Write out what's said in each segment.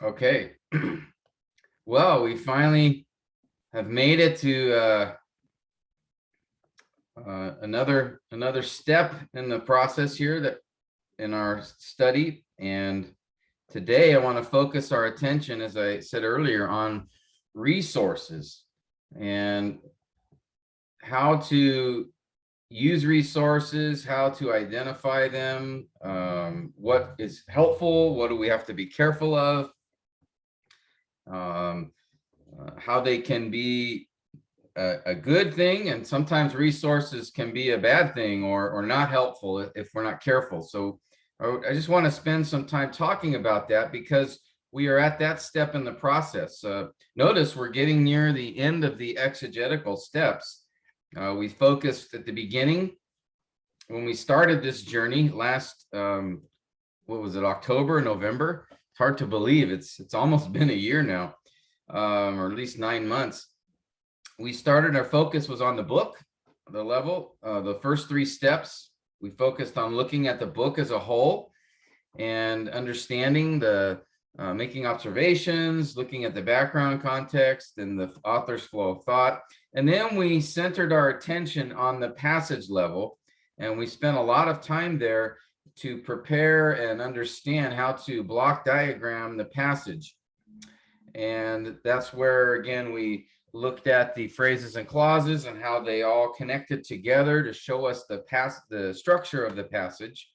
Okay. Well, we finally have made it to another step in the process here that in our study. And today I want to focus our attention, as I said earlier, on resources and how to use resources, how to identify them, what is helpful, what do we have to be careful of, um, how they can be a good thing, and sometimes resources can be a bad thing or not helpful if we're not careful. So I just want to spend some time talking about that because we are at that step in the process. Notice we're getting near the end of the exegetical steps. We focused at the beginning when we started this journey last, what was it, October, November? It's hard to believe. It's almost been a year now, or at least 9 months. We started, our focus was on the book, the level, the first 3 steps. We focused on looking at the book as a whole and understanding the, making observations, looking at the background context and the author's flow of thought. And then we centered our attention on the passage level. And we spent a lot of time there to prepare and understand how to block diagram the passage. And that's where, again, we looked at the phrases and clauses and how they all connected together to show us the structure of the passage.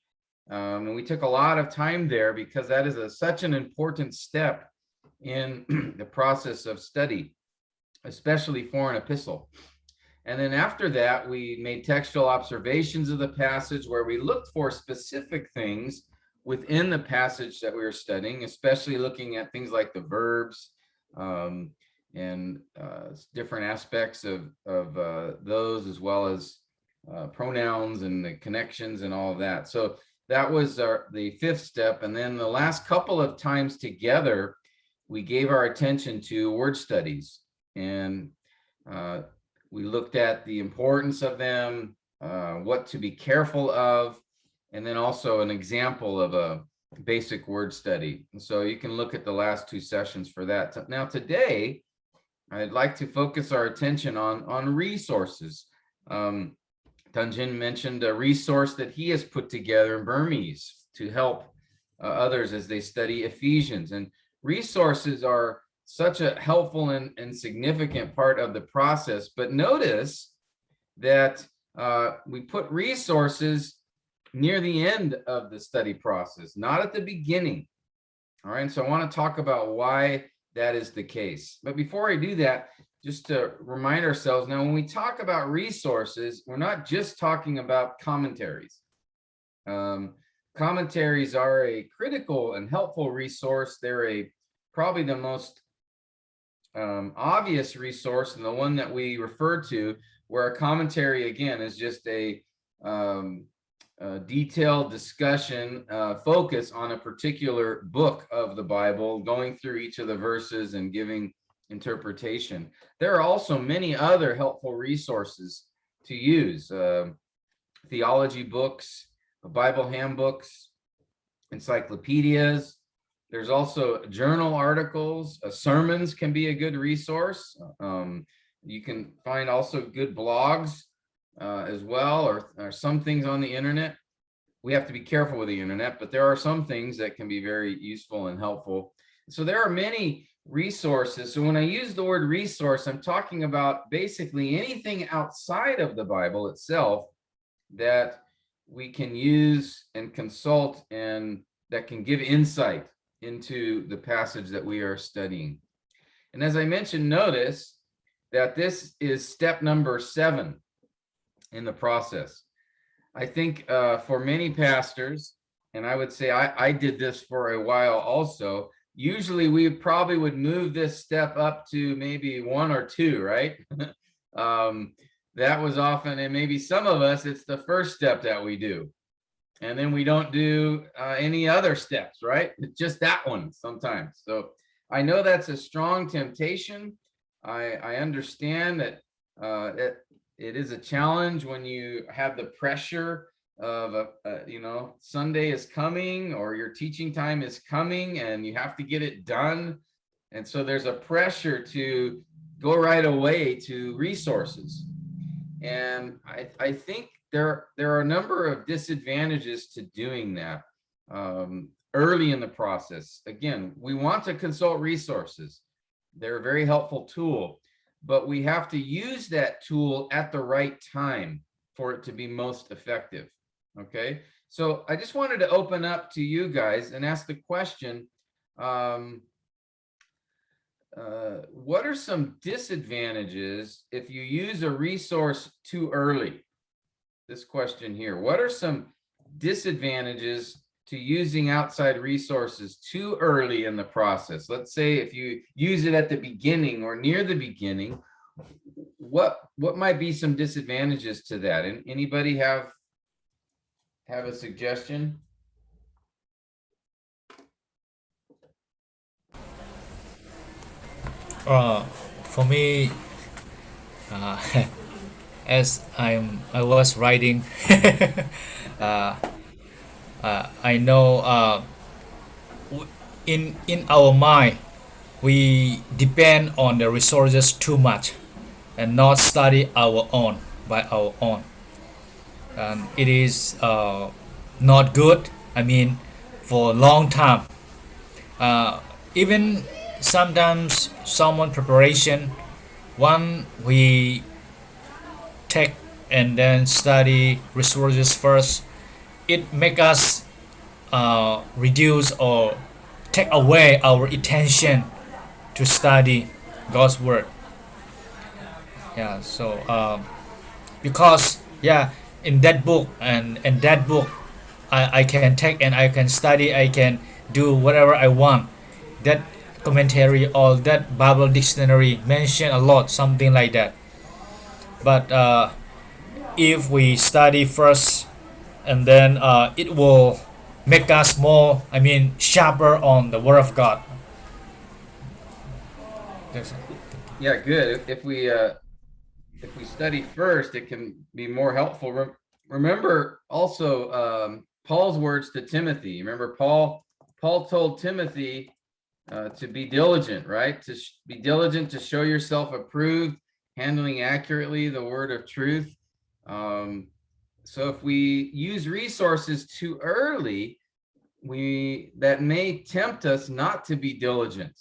And we took a lot of time there because that is such an important step in the process of study, especially for an epistle. And then after that, we made textual observations of the passage where we looked for specific things within the passage that we were studying, especially looking at things like the verbs, and different aspects of those, as well as pronouns and the connections and all of that. So that was the 5th step. And then the last couple of times together, we gave our attention to word studies. And we looked at the importance of them, what to be careful of, and then also an example of a basic word study. And so you can look at the last 2 sessions for that. Now today, I'd like to focus our attention on resources. Tanjin mentioned a resource that he has put together in Burmese to help others as they study Ephesians. And resources are such a helpful and significant part of the process. But notice that we put resources near the end of the study process, not at the beginning. All right, so I want to talk about why that is the case. But before I do that, just to remind ourselves, now when we talk about resources, we're not just talking about commentaries. Commentaries are a critical and helpful resource. They're probably the most obvious resource, and the one that we refer to, where a commentary, again, is just a detailed discussion, focus on a particular book of the Bible, going through each of the verses and giving interpretation. There are also many other helpful resources to use: theology books, Bible handbooks, encyclopedias. There's also journal articles. Sermons can be a good resource. You can find also good blogs as well, or some things on the internet. We have to be careful with the internet, but there are some things that can be very useful and helpful. So there are many resources. So when I use the word resource, I'm talking about basically anything outside of the Bible itself that we can use and consult, and that can give insight into the passage that we are studying. And as I mentioned, notice that this is step number 7 in the process. I think for many pastors, and I would say I did this for a while also, usually we probably would move this step up to maybe 1 or 2, right? That was often, and maybe some of us, it's the first step that we do. And then we don't do any other steps, right? Just that one sometimes. So I know that's a strong temptation. I understand that it is a challenge when you have the pressure of Sunday is coming or your teaching time is coming and you have to get it done. And so there's a pressure to go right away to resources. And I think there are a number of disadvantages to doing that early in the process. Again, we want to consult resources. They're a very helpful tool, but we have to use that tool at the right time for it to be most effective. Okay, so I just wanted to open up to you guys and ask the question, what are some disadvantages if you use a resource too early? This question here, what are some disadvantages to using outside resources too early in the process? Let's say if you use it at the beginning or near the beginning, what might be some disadvantages to that? And anybody have a suggestion? For me, uh, as I was writing, uh, I know in our mind we depend on the resources too much and not study our own by our own. And it is not good. I mean, for a long time. Uh, Even sometimes someone preparation one we take and then study resources first, it make us reduce or take away our attention to study God's word. Yeah, so because yeah, in that book and in that book, I can take and I can study, I can do whatever I want. That commentary or that Bible dictionary mention a lot, something like that. But if we study first and then it will make us more, I mean, sharper on the word of God. Yeah, good. If we study first, it can be more helpful. Remember also Paul's words to Timothy. Remember Paul told Timothy to be diligent, right? To be diligent to show yourself approved, handling accurately the word of truth. So if we use resources too early, that may tempt us not to be diligent,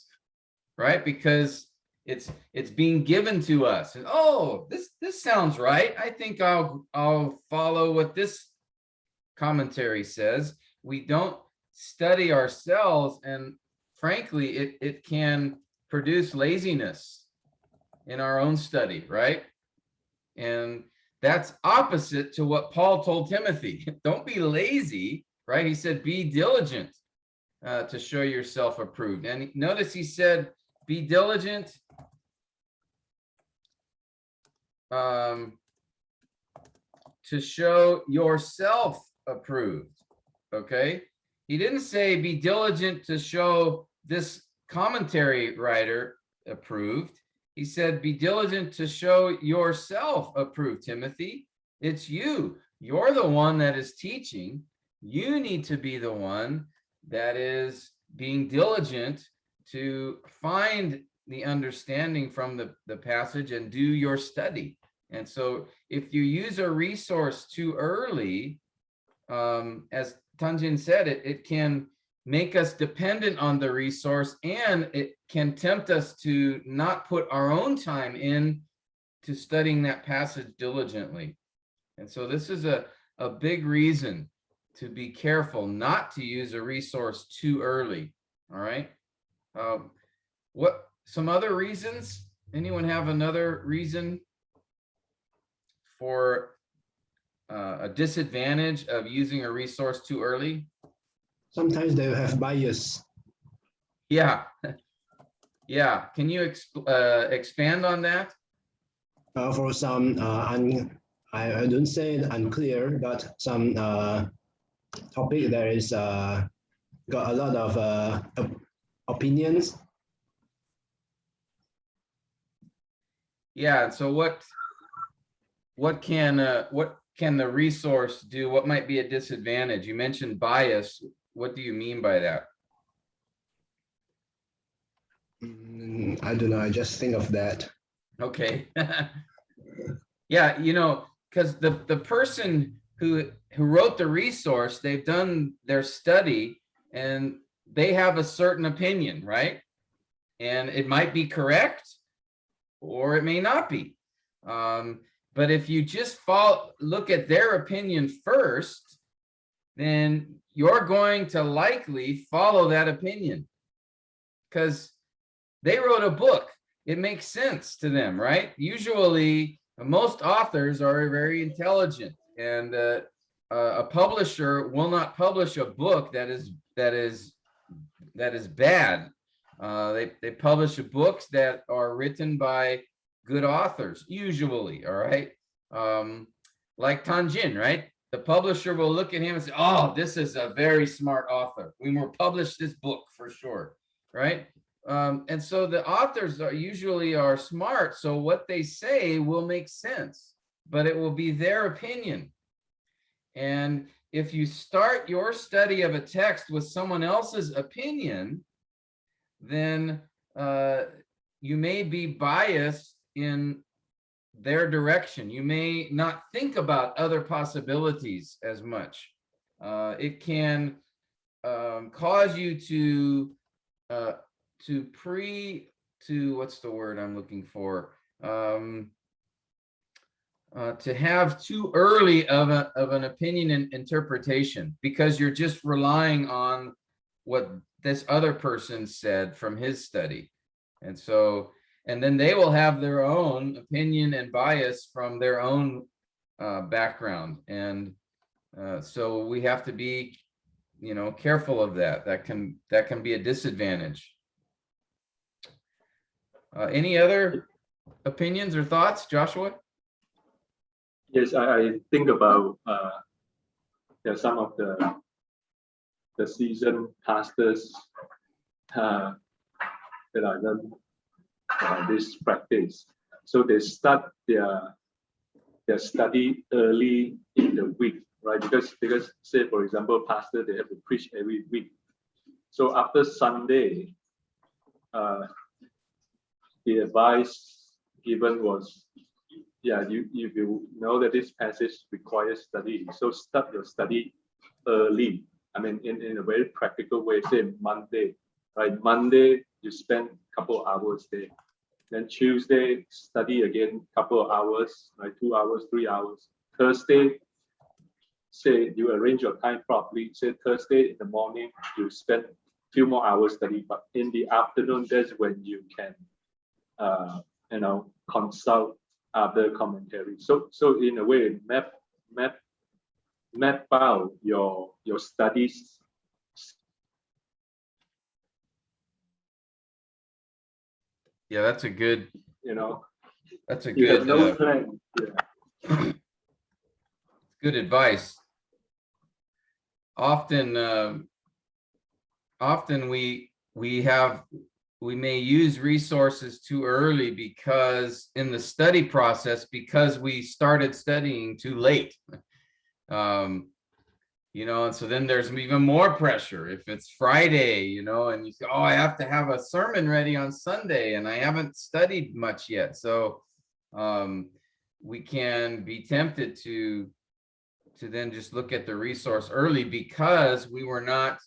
right? Because it's being given to us, and oh, this sounds right. I think I'll follow what this commentary says. We don't study ourselves, and frankly, it can produce laziness in our own study, right? And that's opposite to what Paul told Timothy. Don't be lazy, right? He said, be diligent to show yourself approved. And notice he said, be diligent to show yourself approved. Okay. He didn't say be diligent to show this commentary writer approved. He said, be diligent to show yourself approved, Timothy. It's you. You're the one that is teaching. You need to be the one that is being diligent to find the understanding from the passage and do your study. And so if you use a resource too early, as Tanjin said, it can make us dependent on the resource, and it can tempt us to not put our own time in to studying that passage diligently. And so this is a big reason to be careful not to use a resource too early. All right. What some other reasons? Anyone have another reason for a disadvantage of using a resource too early? Sometimes they have bias. Yeah. Yeah. Can you expand on that? For some, I don't say it unclear, but some topic there is got a lot of opinions. Yeah. So what can can the resource do? What might be a disadvantage? You mentioned bias. What do you mean by that? I don't know. I just think of that. Okay. Yeah, you know, because the person who wrote the resource, they've done their study and they have a certain opinion, right? And it might be correct or it may not be. But if you just look at their opinion first, then you're going to likely follow that opinion because they wrote a book. It makes sense to them, right? Usually, most authors are very intelligent, and a publisher will not publish a book that is bad. They publish books that are written by good authors, usually. All right, like Tanjin, right? The publisher will look at him and say, "Oh, this is a very smart author. We will publish this book for sure," right? And so the authors usually are smart, so what they say will make sense, but it will be their opinion. And if you start your study of a text with someone else's opinion, then you may be biased in their direction. You may not think about other possibilities as much. It can cause you to what's the word I'm looking for? To have too early of an opinion and interpretation because you're just relying on what this other person said from his study. And so, and then they will have their own opinion and bias from their own background. And so we have to be, you know, careful of that. That can be a disadvantage. Any other opinions or thoughts, Joshua? Yes, I think about some of the seasoned pastors that are done this practice. So they start their study early in the week, right? Because say for example, pastor, they have to preach every week. So after Sunday, the advice given was, yeah, you know that this passage requires study, so start your study early. I mean, in a very practical way, say Monday, right? Monday, you spend a couple of hours there. Then Tuesday, study again, couple of hours, like 2 hours, 3 hours. Thursday, say you arrange your time properly. Say Thursday in the morning, you spend a few more hours study, but in the afternoon, that's when you can, you know, consult other commentaries. So in a way, map out your studies. Yeah, that's a good. You know, that's a you good. have no plan. Yeah. Good advice. Often we may use resources too early because in the study process, because we started studying too late. You know, and so then there's even more pressure if it's Friday, you know, and you say, oh, I have to have a sermon ready on Sunday and I haven't studied much yet. So we can be tempted to then just look at the resource early because we were not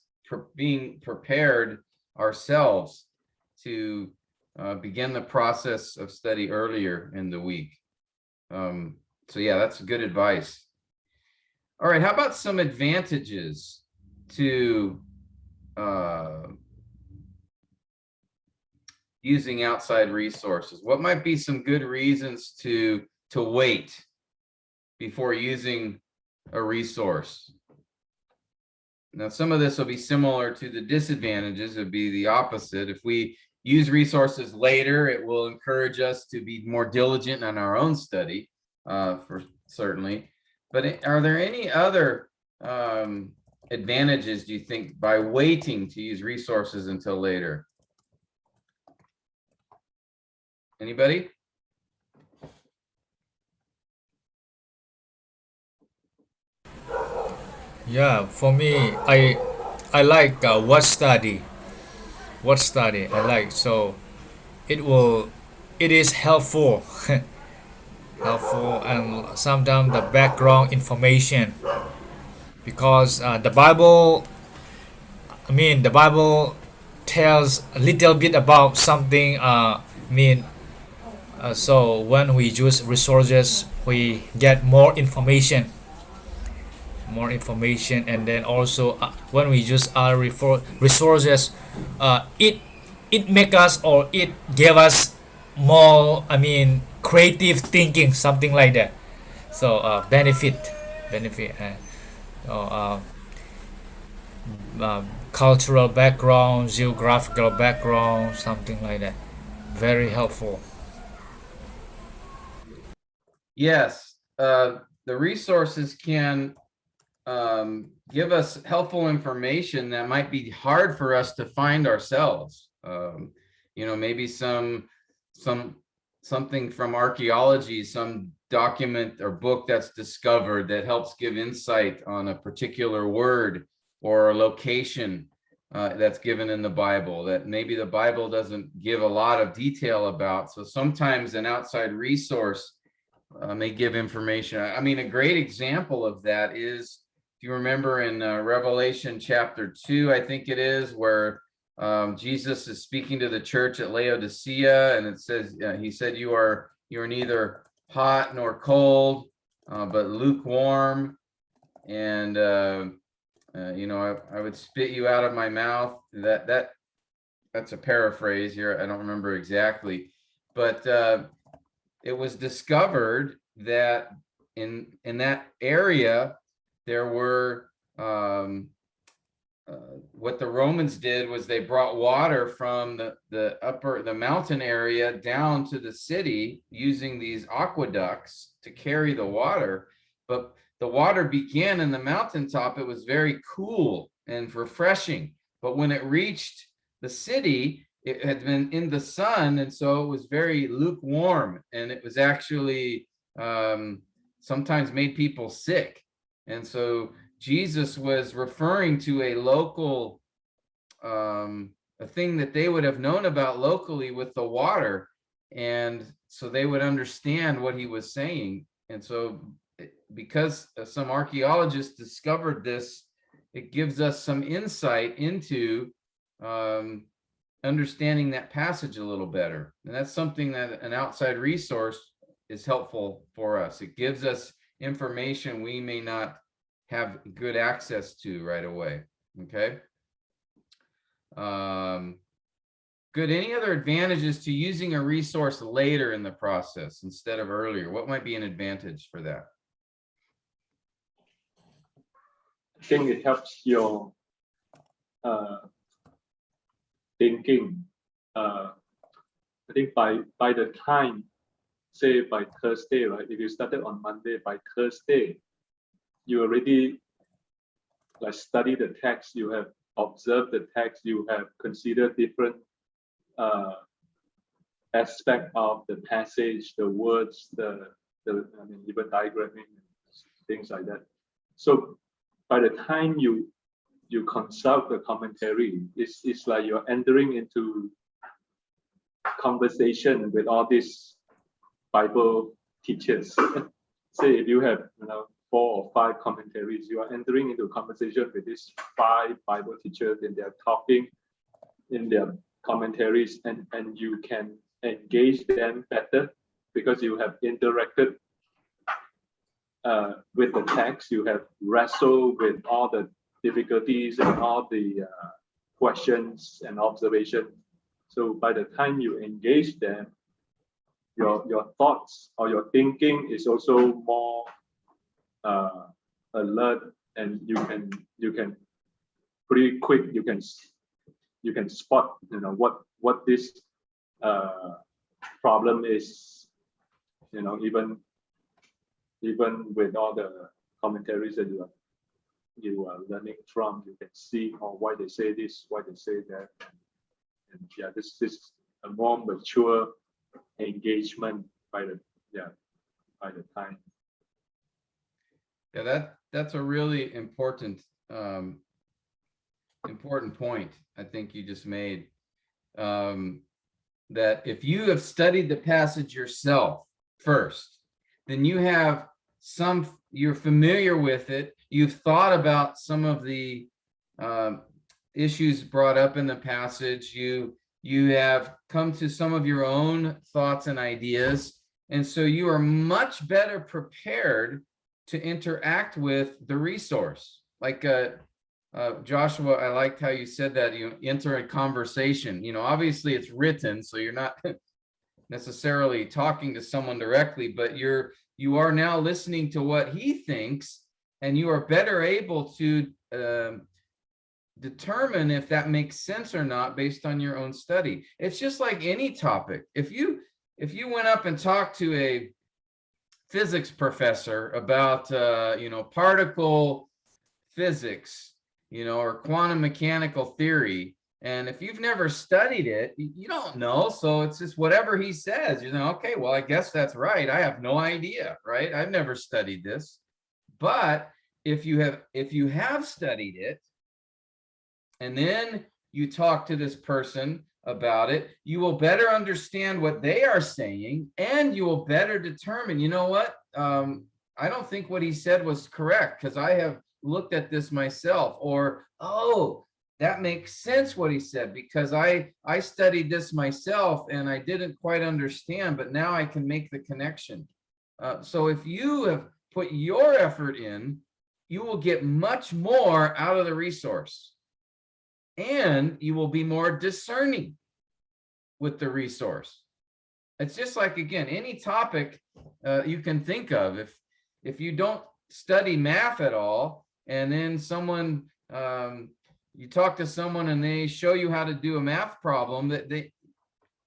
being prepared ourselves to begin the process of study earlier in the week. So yeah, that's good advice. All right, how about some advantages to using outside resources? What might be some good reasons to wait before using a resource? Now, some of this will be similar to the disadvantages. It would be the opposite. If we use resources later, it will encourage us to be more diligent on our own study, for certainly. But are there any other advantages, do you think, by waiting to use resources until later? Anybody? Yeah, for me, I like what study I like. So it is helpful, helpful, and sometimes the background information because the Bible. I mean, the Bible tells a little bit about something. So when we use resources, we get more information, and then also when we use our resources, it make us or it give us more. I mean, creative thinking, something like that. So benefit. Uh, uh, Cultural background, geographical background, something like that. Very helpful. Yes, the resources can give us helpful information that might be hard for us to find ourselves. Maybe some something from archaeology, some document or book that's discovered that helps give insight on a particular word or a location that's given in the Bible that maybe the Bible doesn't give a lot of detail about. So sometimes an outside resource may give information. I mean, a great example of that is, if you remember in Revelation chapter 2, I think it is, where Jesus is speaking to the church at Laodicea, and it says, he said, you are neither hot nor cold, but lukewarm. And, I would spit you out of my mouth. That's a paraphrase here. I don't remember exactly, but it was discovered that in that area there were what the Romans did was they brought water from the mountain area down to the city using these aqueducts to carry the water. But the water began in the mountaintop. It was very cool and refreshing. But when it reached the city, it had been in the sun, and so it was very lukewarm, and it was actually sometimes made people sick. And so Jesus was referring to a local, a thing that they would have known about locally with the water, and so they would understand what he was saying. And so because some archaeologists discovered this, it gives us some insight into understanding that passage a little better. And that's something that an outside resource is helpful for us. It gives us information we may not have good access to right away. Okay. Good. Any other advantages to using a resource later in the process instead of earlier? What might be an advantage for that? I think it helps your thinking. I think by the time, say by Thursday, right? If you started on Monday, by Thursday, you already like study the text, you have observed the text, you have considered different aspect of the passage, the words, even diagramming, things like that. So by the time you consult the commentary, it's like you're entering into conversation with all these Bible teachers. Say if you have 4 or 5 commentaries, you are entering into a conversation with these 5 Bible teachers, and they're talking in their commentaries, and you can engage them better because you have interacted with the text, you have wrestled with all the difficulties and all the questions and observation. So by the time you engage them, your thoughts or your thinking is also more alert, and you can pretty quick you can spot what this problem is, even with all the commentaries that you are learning from, you can see why they say this, why they say that, and yeah, this is a more mature engagement by the time. Yeah, that's a really important important point I think you just made. That if you have studied the passage yourself first, then you have you're familiar with it. You've thought about some of the issues brought up in the passage. You have come to some of your own thoughts and ideas. And so you are much better prepared to interact with the resource. Like Joshua, I liked how you said that you enter a conversation. Obviously it's written, so you're not necessarily talking to someone directly, but you are now listening to what he thinks, and you are better able to determine if that makes sense or not based on your own study. It's just like any topic. If you went up and talked to a physics professor about particle physics, or quantum mechanical theory, and if you've never studied it, you don't know. So it's just whatever he says, okay, well, I guess that's right. I have no idea, right? I've never studied this. But if you have studied it, and then you talk to this person about it, you will better understand what they are saying, and you will better determine, you know what, I don't think what he said was correct because I have looked at this myself, or, oh, that makes sense what he said because I studied this myself and I didn't quite understand, but now I can make the connection. So if you have put your effort in, you will get much more out of the resource, and you will be more discerning with the resource. It's just like, again, any topic you can think of. If you don't study math at all, and then you talk to someone and they show you how to do a math problem, that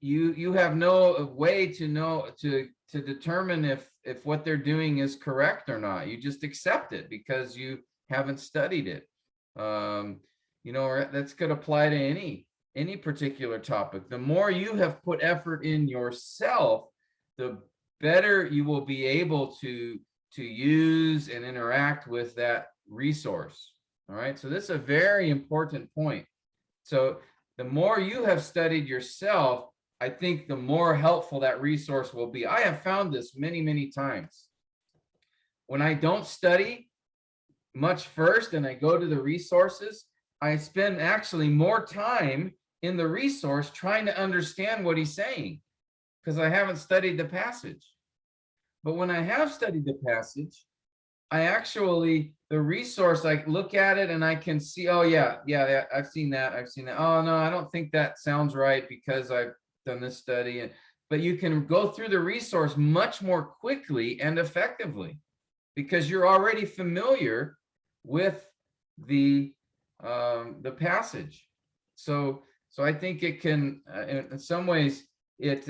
you have no way to determine if what they're doing is correct or not. You just accept it because you haven't studied it. That's could apply to any particular topic. The more you have put effort in yourself, the better you will be able to use and interact with that resource. All right, so this is a very important point. So the more you have studied yourself, I think the more helpful that resource will be. I have found this many, many times. When I don't study much first and I go to the resources, I spend actually more time in the resource trying to understand what he's saying because I haven't studied the passage. But when I have studied the passage, the resource, I look at it and I can see, oh yeah, I've seen that. Oh no, I don't think that sounds right because I've done this study. But you can go through the resource much more quickly and effectively because you're already familiar with the passage. So I think it can, in some ways, let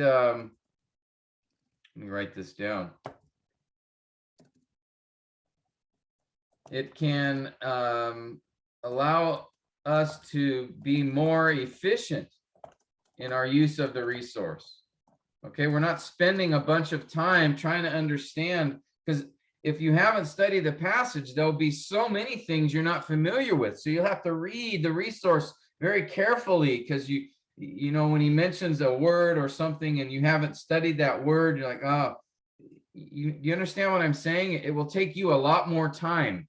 me write this down. It can allow us to be more efficient in our use of the resource. Okay, we're not spending a bunch of time trying to understand, because if you haven't studied the passage, there'll be so many things you're not familiar with. So you'll have to read the resource very carefully because when he mentions a word or something and you haven't studied that word, you're like, oh, you understand what I'm saying? It will take you a lot more time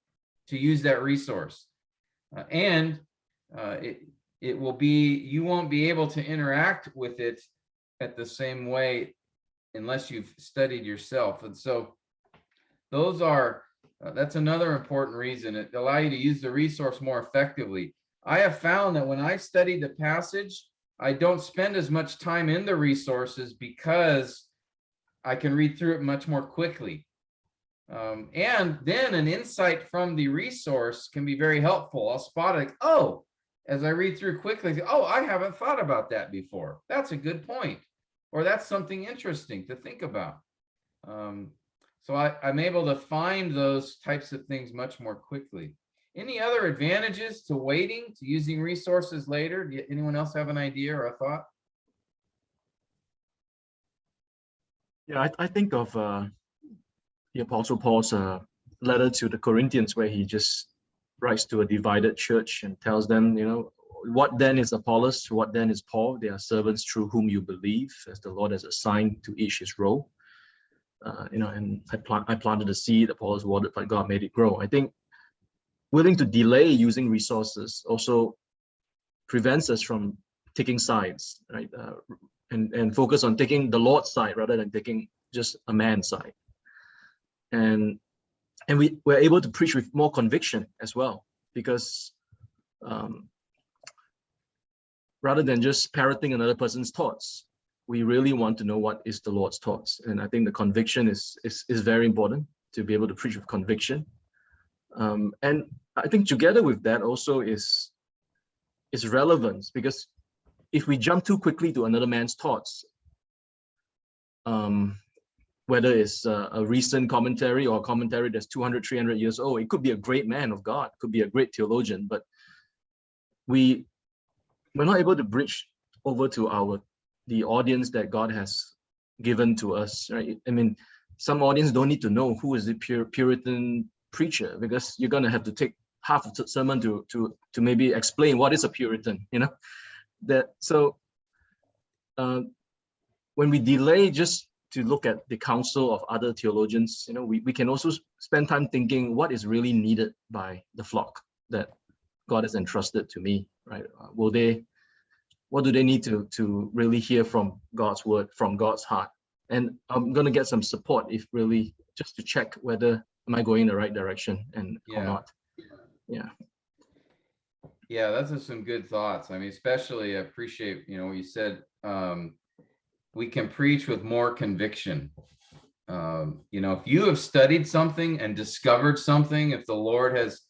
to use that resource, and it will be, you won't be able to interact with it at the same way unless you've studied yourself. And so those are that's another important reason. It allows you to use the resource more effectively. I have found that when I study the passage, I don't spend as much time in the resources because I can read through it much more quickly. And then an insight from the resource can be very helpful. I'll spot it, oh, as I read through quickly, oh, I haven't thought about that before. That's a good point. Or that's something interesting to think about. So I'm able to find those types of things much more quickly. Any other advantages to waiting, to using resources later? Anyone else have an idea or a thought? Yeah, I think of the Apostle Paul's letter to the Corinthians, where he just writes to a divided church and tells them, what then is Apollos? What then is Paul? They are servants through whom you believe, as the Lord has assigned to each his role. And I planted the seed, Apollos watered, but God made it grow. I think willing to delay using resources also prevents us from taking sides, right? And focus on taking the Lord's side rather than taking just a man's side. And we're able to preach with more conviction as well, because rather than just parroting another person's thoughts, we really want to know what is the Lord's thoughts. And I think the conviction is very important, to be able to preach with conviction. And I think together with that also is relevance, because if we jump too quickly to another man's thoughts, whether it's a recent commentary or a commentary that's 200, 300 years old, it could be a great man of God, could be a great theologian, but we're not able to bridge over to the audience that God has given to us, right? I mean, some audience don't need to know who is the Puritan preacher, because you're going to have to take half of the sermon to maybe explain what is a Puritan, when we delay just to look at the counsel of other theologians, we can also spend time thinking what is really needed by the flock that God has entrusted to me, right? What do they need to really hear from God's word, from God's heart? And I'm going to get some support, if really, just to check whether am I going in the right direction or not. Yeah, those are some good thoughts. I mean, especially I appreciate, what you said, we can preach with more conviction. If you have studied something and discovered something, if the Lord has,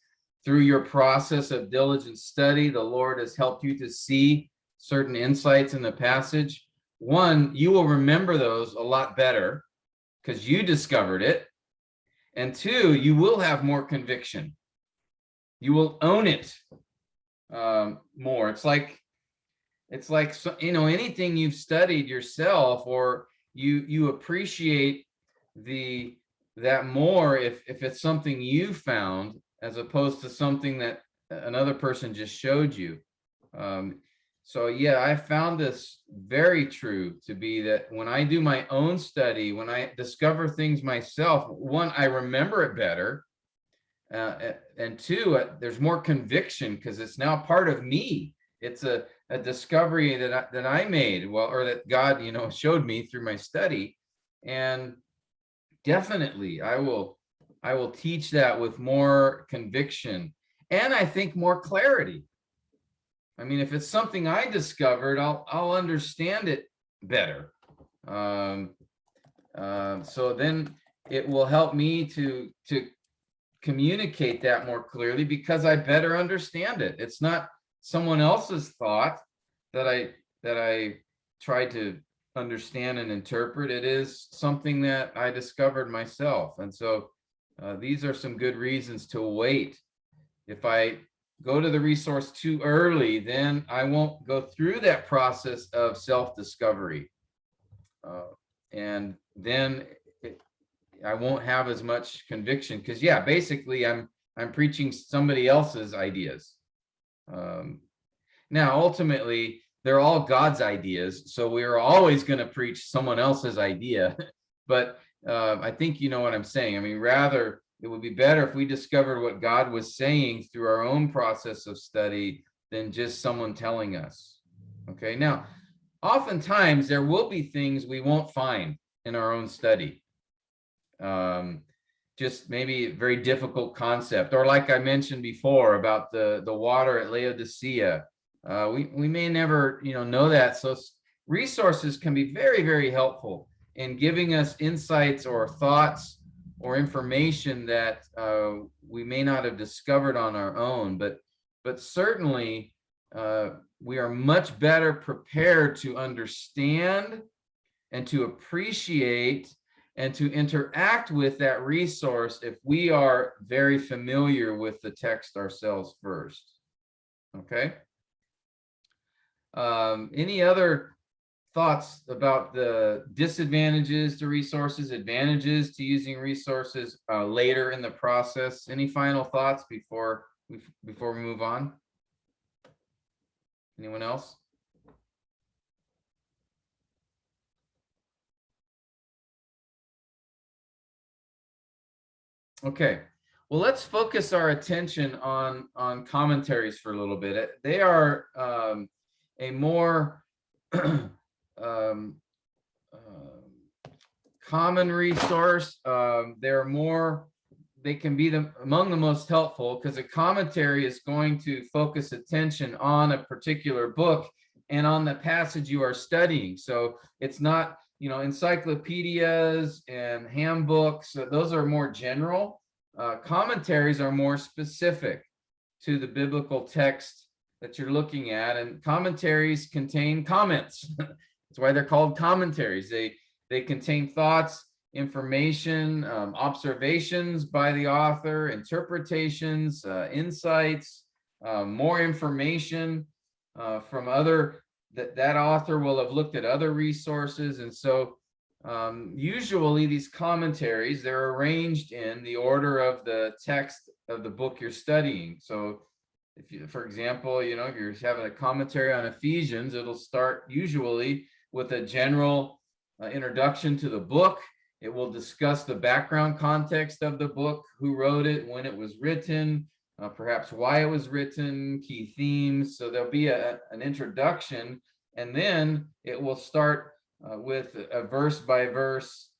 through your process of diligent study, the Lord has helped you to see certain insights in the passage, one, you will remember those a lot better because you discovered it. And two, you will have more conviction. You will own it more. It's like anything you've studied yourself, or you appreciate that more if it's something you found as opposed to something that another person just showed you. So yeah, I found this very true to be that when I do my own study, when I discover things myself, one, I remember it better. And two, there's more conviction because it's now part of me. It's a discovery that I made, or that God, showed me through my study. And definitely I will teach that with more conviction, and I think more clarity. I mean, if it's something I discovered, I'll understand it better. So then it will help me to communicate that more clearly because I better understand it. It's not someone else's thought that I tried to understand and interpret. It is something that I discovered myself. And so these are some good reasons to wait. If I go to the resource too early, then I won't go through that process of self-discovery. And then I won't have as much conviction because, yeah, basically I'm preaching somebody else's ideas. Now, ultimately, they're all God's ideas, so we're always going to preach someone else's idea. But I think you know what I'm saying. I mean, rather, it would be better if we discovered what God was saying through our own process of study than just someone telling us. Okay, now, oftentimes there will be things we won't find in our own study. Just maybe a very difficult concept, or like I mentioned before about the water at Laodicea. We may never know that. So resources can be very, very helpful in giving us insights or thoughts or information that we may not have discovered on our own, but certainly we are much better prepared to understand and to appreciate and to interact with that resource if we are very familiar with the text ourselves first. Okay. Any other thoughts about the disadvantages to resources, advantages to using resources later in the process? Any final thoughts before we move on? Anyone else? Okay, well, let's focus our attention on commentaries for a little bit. They are a more common resource. They can be among the most helpful because a commentary is going to focus attention on a particular book and on the passage you are studying. So it's not, encyclopedias and handbooks, those are more general. Commentaries are more specific to the biblical text that you're looking at, and commentaries contain comments. That's why they're called commentaries. They contain thoughts, information, observations by the author, interpretations, insights, more information from other, that author will have looked at other resources. And so usually these commentaries, they're arranged in the order of the text of the book you're studying. So if you, for example, if you're having a commentary on Ephesians, it'll start usually with a general introduction to the book. It will discuss the background context of the book, who wrote it, when it was written, perhaps why it was written, key themes. So there'll be an introduction, and then it will start with a verse by verse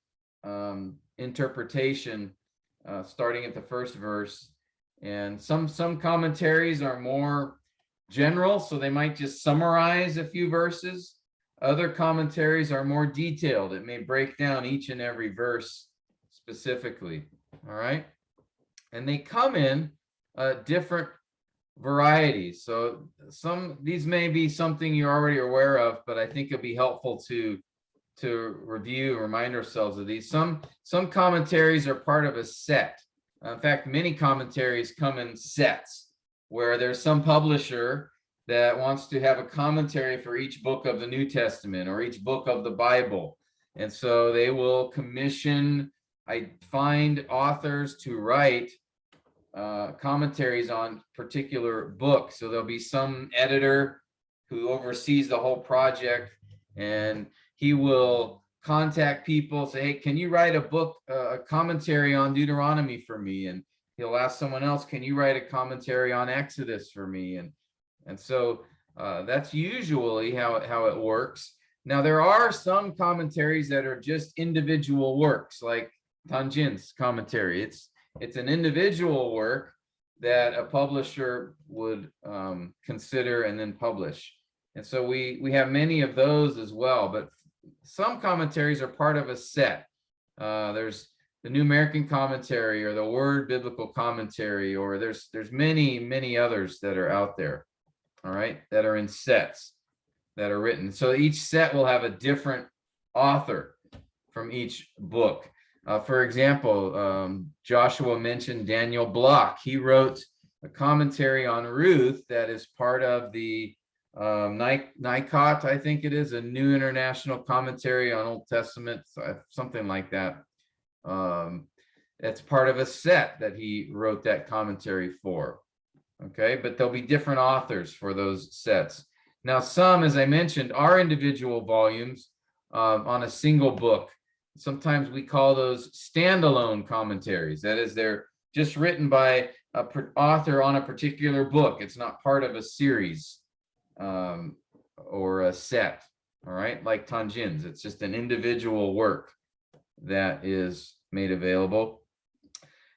interpretation, starting at the first verse. And some commentaries are more general, so they might just summarize a few verses. Other commentaries are more detailed. It may break down each and every verse specifically. All right. And they come in different varieties. So these may be something you're already aware of, but I think it'll be helpful to review, remind ourselves of these. Some commentaries are part of a set. In fact, many commentaries come in sets where there's some publisher that wants to have a commentary for each book of the New Testament or each book of the Bible. And so they will commission, find authors to write commentaries on particular books. So there'll be some editor who oversees the whole project, and he will contact people, say, hey, can you write a commentary on Deuteronomy for me? And he'll ask someone else, can you write a commentary on Exodus for me? And so that's usually how it works. Now, there are some commentaries that are just individual works, like Tanjin's commentary. It's an individual work that a publisher would consider and then publish. And so we have many of those as well, but some commentaries are part of a set. There's the New American Commentary or the Word Biblical Commentary, or there's many others that are out there, all right, that are in sets that are written. So each set will have a different author from each book. For example, Joshua mentioned Daniel Block. He wrote a commentary on Ruth that is part of the Nikot, I think it is, a New International Commentary on Old Testament, something like that. That's part of a set that he wrote that commentary for. Okay, but there'll be different authors for those sets. Now, some, as I mentioned, are individual volumes on a single book. Sometimes we call those standalone commentaries. That is, they're just written by an author on a particular book. It's not part of a series or a set, all right, like Tanjin's. It's just an individual work that is made available.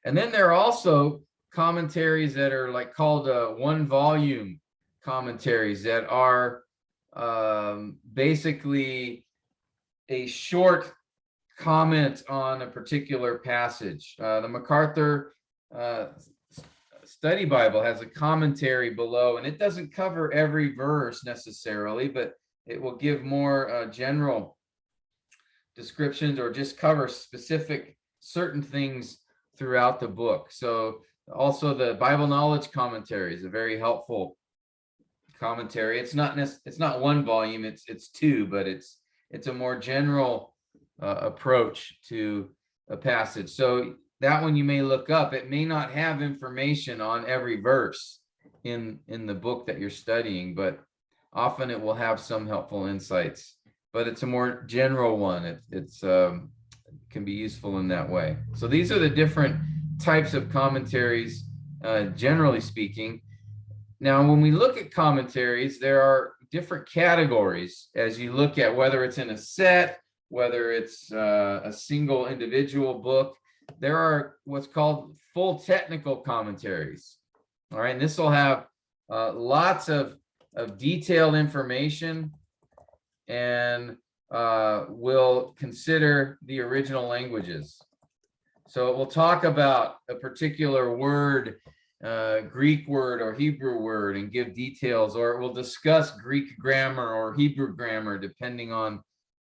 And then there are also commentaries that are like called one volume commentaries that are basically a short comment on a particular passage. The MacArthur Study Bible has a commentary below, and it doesn't cover every verse necessarily, but it will give more general descriptions or just cover specific certain things throughout the book. So also the Bible Knowledge Commentary is a very helpful commentary. It's not one volume, it's two, but it's it's a more general approach to a passage. So that one you may look up. It may not have information on every verse in the book that you're studying, but often it will have some helpful insights. But it's a more general one. It's can be useful in that way. So these are the different types of commentaries, generally speaking. Now, when we look at commentaries, there are different categories as you look at whether it's in a set, whether it's a single individual book. There are what's called full technical commentaries. All right, and this will have lots of detailed information and will consider the original languages. So it will talk about a particular word, Greek word or Hebrew word, and give details, or it will discuss Greek grammar or Hebrew grammar depending on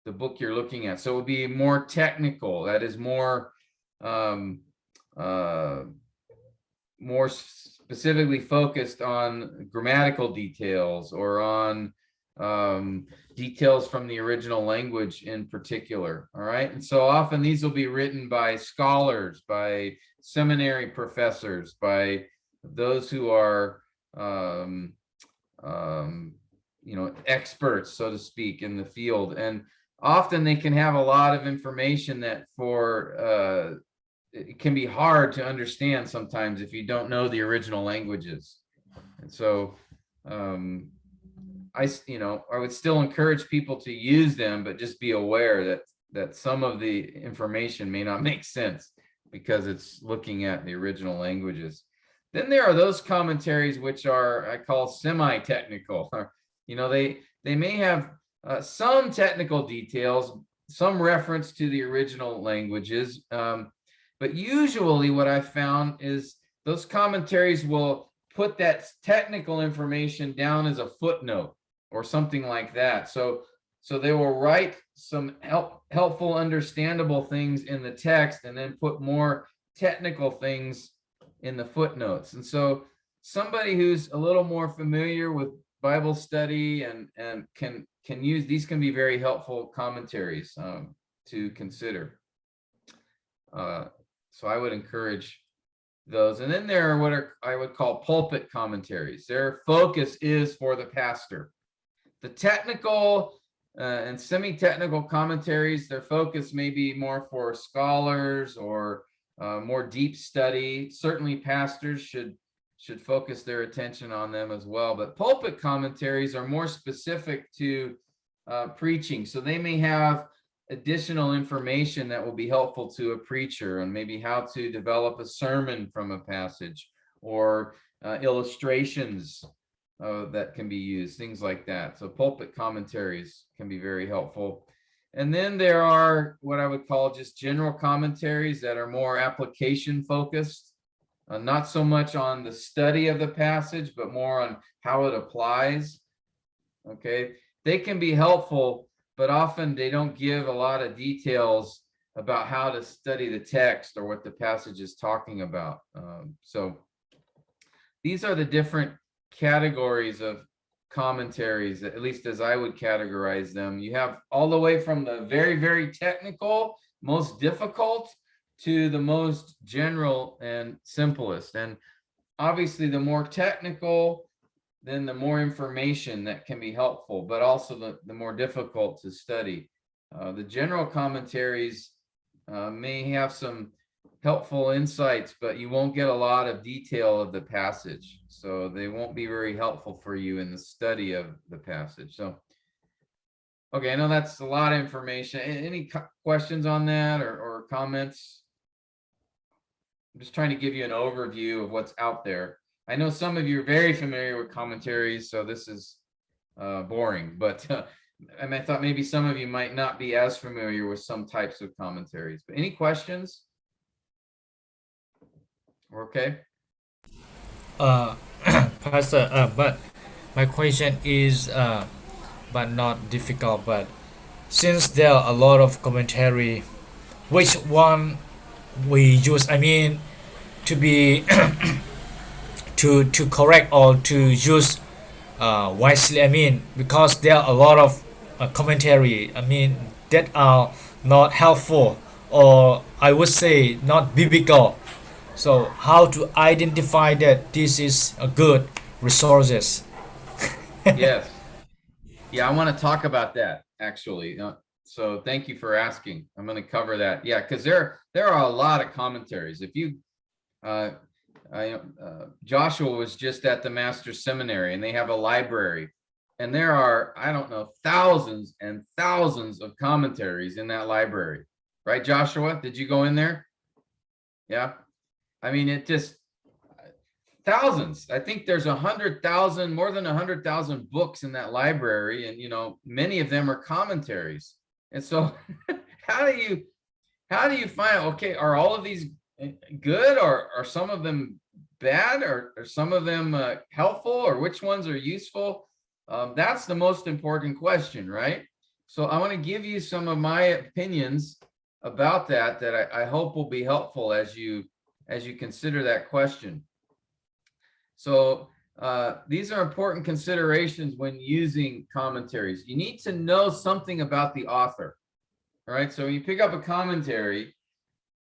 the book you're looking at. So it will be more technical. That is more more specifically focused on grammatical details or on details from the original language in particular. All right. And so often these will be written by scholars, by seminary professors, by those who are, experts, so to speak, in the field. And often they can have a lot of information that it can be hard to understand sometimes if you don't know the original languages. And so I would still encourage people to use them, but just be aware that some of the information may not make sense because it's looking at the original languages. Then there are those commentaries which are, I call semi-technical. They may have some technical details, some reference to the original languages, but usually what I found is those commentaries will put that technical information down as a footnote or something like that. So they will write some helpful, understandable things in the text and then put more technical things in the footnotes. And so somebody who's a little more familiar with Bible study and can use these, can be very helpful commentaries to consider. So I would encourage those. And then there are what I would call pulpit commentaries. Their focus is for the pastor. The technical and semi-technical commentaries, their focus may be more for scholars or more deep study. Certainly pastors should focus their attention on them as well. But pulpit commentaries are more specific to preaching. So they may have additional information that will be helpful to a preacher, and maybe how to develop a sermon from a passage, or illustrations that can be used, things like that. So pulpit commentaries can be very helpful. And then there are what I would call just general commentaries that are more application focused, not so much on the study of the passage, but more on how it applies. Okay, they can be helpful, but often they don't give a lot of details about how to study the text or what the passage is talking about. So these are the different categories of commentaries, at least as I would categorize them. You have all the way from the very, very technical, most difficult, to the most general and simplest. And obviously the more technical, then the more information that can be helpful, but also the more difficult to study. The general commentaries may have some helpful insights, but you won't get a lot of detail of the passage. So they won't be very helpful for you in the study of the passage. So, okay, I know that's a lot of information. Any questions on that or comments? I'm just trying to give you an overview of what's out there. I know some of you are very familiar with commentaries, so this is boring, but I thought maybe some of you might not be as familiar with some types of commentaries. But any questions? Okay. Pastor, but my question is, but not difficult, but since there are a lot of commentary, which one we use, to be to correct or to use wisely, because there are a lot of commentary, I mean, that are not helpful, or I would say not biblical. So how to identify that this is a good resources? Yes. Yeah, I want to talk about that actually. So thank you for asking. I'm going to cover that. Yeah, because there are a lot of commentaries. If you uh, Joshua was just at the Master's Seminary, and they have a library, and there are, I don't know, thousands and thousands of commentaries in that library, right, Joshua? Did you go in there? Yeah. I mean, it just thousands. I think there's 100,000, more than 100,000 books in that library, and many of them are commentaries. And so, how do you find, okay, are all of these good, or are some of them bad, or are some of them helpful, or which ones are useful? That's the most important question, right? So I want to give you some of my opinions about that I hope will be helpful as you consider that question. So these are important considerations when using commentaries. You need to know something about the author. All right, so when you pick up a commentary,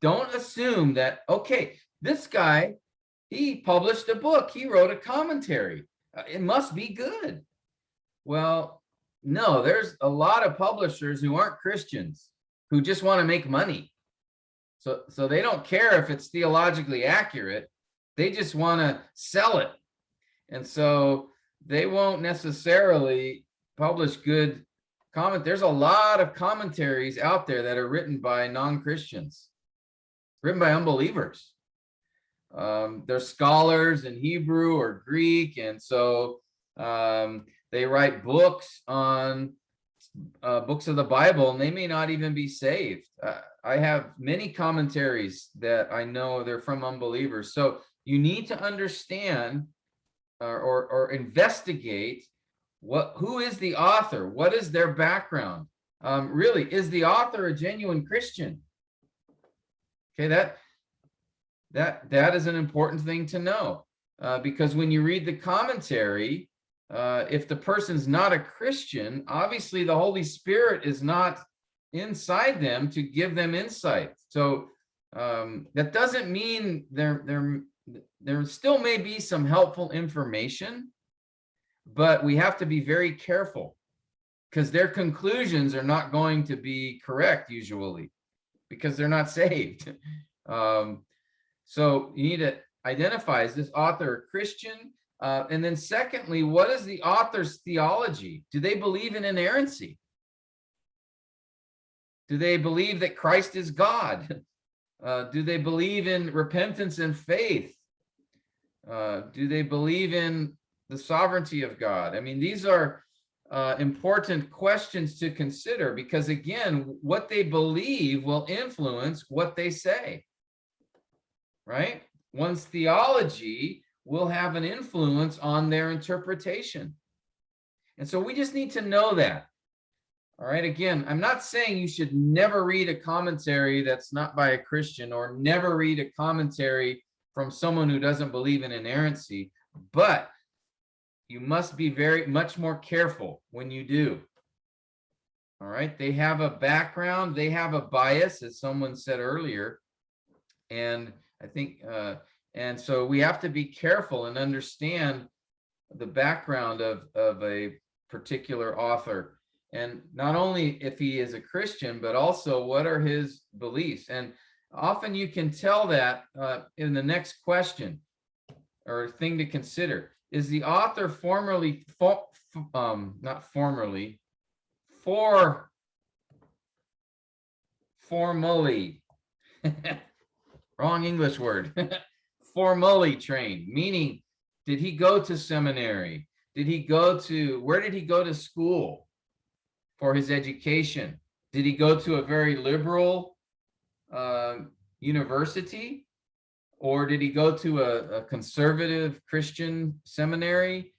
don't assume that, okay, this guy, he published a book, he wrote a commentary, it must be good. Well, no, there's a lot of publishers who aren't Christians, who just want to make money. So they don't care if it's theologically accurate, they just want to sell it. And so they won't necessarily publish good comment. There's a lot of commentaries out there that are written by non-Christians, written by unbelievers. They're scholars in Hebrew or Greek, and so they write books on books of the Bible, and they may not even be saved. I have many commentaries that I know they're from unbelievers. So you need to understand or investigate who is the author, what is their background. Really, is the author a genuine Christian? Okay, that is an important thing to know, because when you read the commentary, if the person's not a Christian, obviously the Holy Spirit is not inside them to give them insight. So that doesn't mean there still may be some helpful information, but we have to be very careful, because their conclusions are not going to be correct usually, because they're not saved. So you need to identify, is this author a Christian? And then secondly, what is the author's theology? Do they believe in inerrancy? Do they believe that Christ is God? Do they believe in repentance and faith? Do they believe in the sovereignty of God? I mean, these are important questions to consider, because again, what they believe will influence what they say, right? One's theology will have an influence on their interpretation. And so we just need to know that. All right, again, I'm not saying you should never read a commentary that's not by a Christian, or never read a commentary from someone who doesn't believe in inerrancy, but you must be much more careful when you do. All right, they have a background, they have a bias, as someone said earlier, and I think and so we have to be careful and understand the background of a particular author, and not only if he is a Christian, but also what are his beliefs. And often you can tell that in the next question or thing to consider. Is the author formally wrong English word, formally trained, meaning, did he go to seminary? Where did he go to school for his education? Did he go to a very liberal university? Or did he go to a conservative Christian seminary?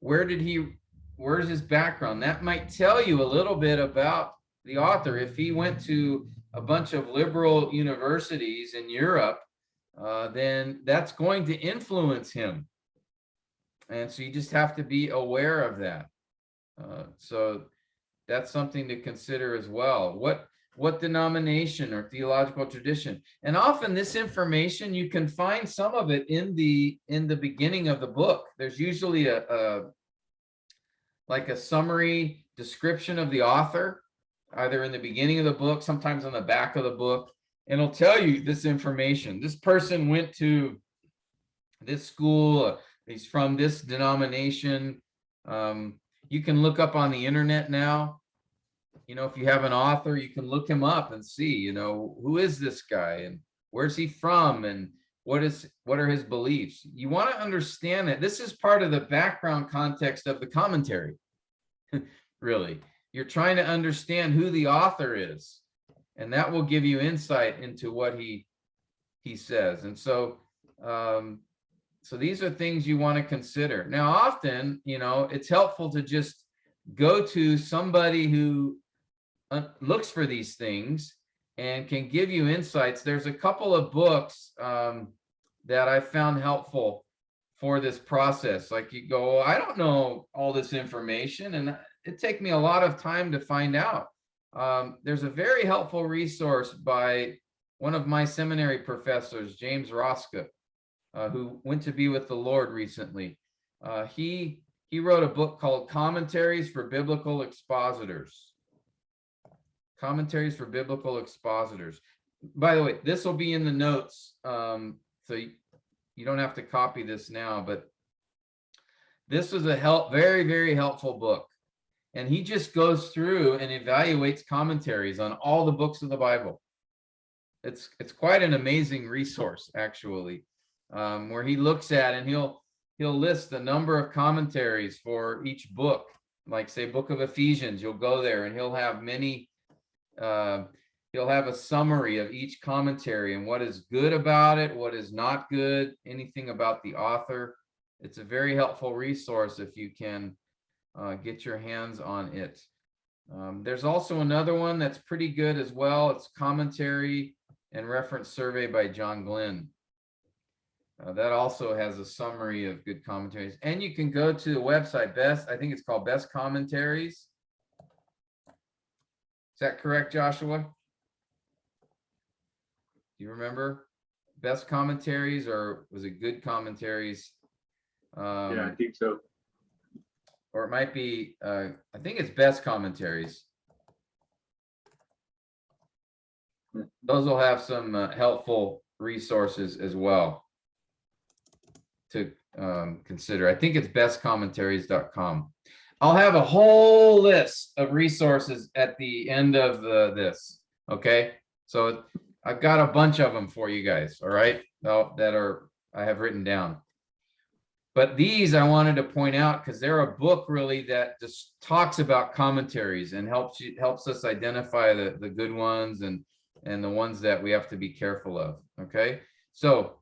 Where's his background? That might tell you a little bit about the author. If he went to a bunch of liberal universities in Europe, then that's going to influence him. And so you just have to be aware of that. So that's something to consider as well. What denomination or theological tradition? And often this information, you can find some of it in the beginning of the book. There's usually like a summary description of the author, either in the beginning of the book, sometimes on the back of the book, and it'll tell you this information. This person went to this school, he's from this denomination. You can look up on the internet now. You know, if you have an author, you can look him up and see, you know, who is this guy and where's he from and what are his beliefs. You want to understand that this is part of the background context of the commentary. Really, you're trying to understand who the author is, and that will give you insight into what he says. And so so these are things you want to consider. Now, often, you know, it's helpful to just go to somebody who looks for these things and can give you insights. There's a couple of books that I found helpful for this process. Like you go, I don't know all this information, and it takes me a lot of time to find out. There's a very helpful resource by one of my seminary professors, James Roska, who went to be with the Lord recently. He wrote a book called Commentaries for Biblical Expositors. Commentaries for Biblical Expositors. By the way, this will be in the notes, so you don't have to copy this now, but this was a very, very helpful book. And he just goes through and evaluates commentaries on all the books of the Bible. It's quite an amazing resource, actually, where he looks at and he'll list the number of commentaries for each book. Like say Book of Ephesians, you'll go there and he'll have many. He'll have a summary of each commentary and what is good about it, what is not good, anything about the author. It's a very helpful resource if you can get your hands on it. There's also another one that's pretty good as well. It's Commentary and Reference Survey by John Glenn. That also has a summary of good commentaries. And you can go to the website, I think it's called Best Commentaries. Is that correct, Joshua? Do you remember? Best Commentaries, or was it Good Commentaries? Yeah, I think so. Or it might be, I think it's Best Commentaries. Those will have some helpful resources as well to consider. I think it's bestcommentaries.com. I'll have a whole list of resources at the end of this. Okay, so I've got a bunch of them for you guys. All right, that I have written down. But these I wanted to point out because they're a book really that just talks about commentaries and helps us identify the good ones and the ones that we have to be careful of. Okay, so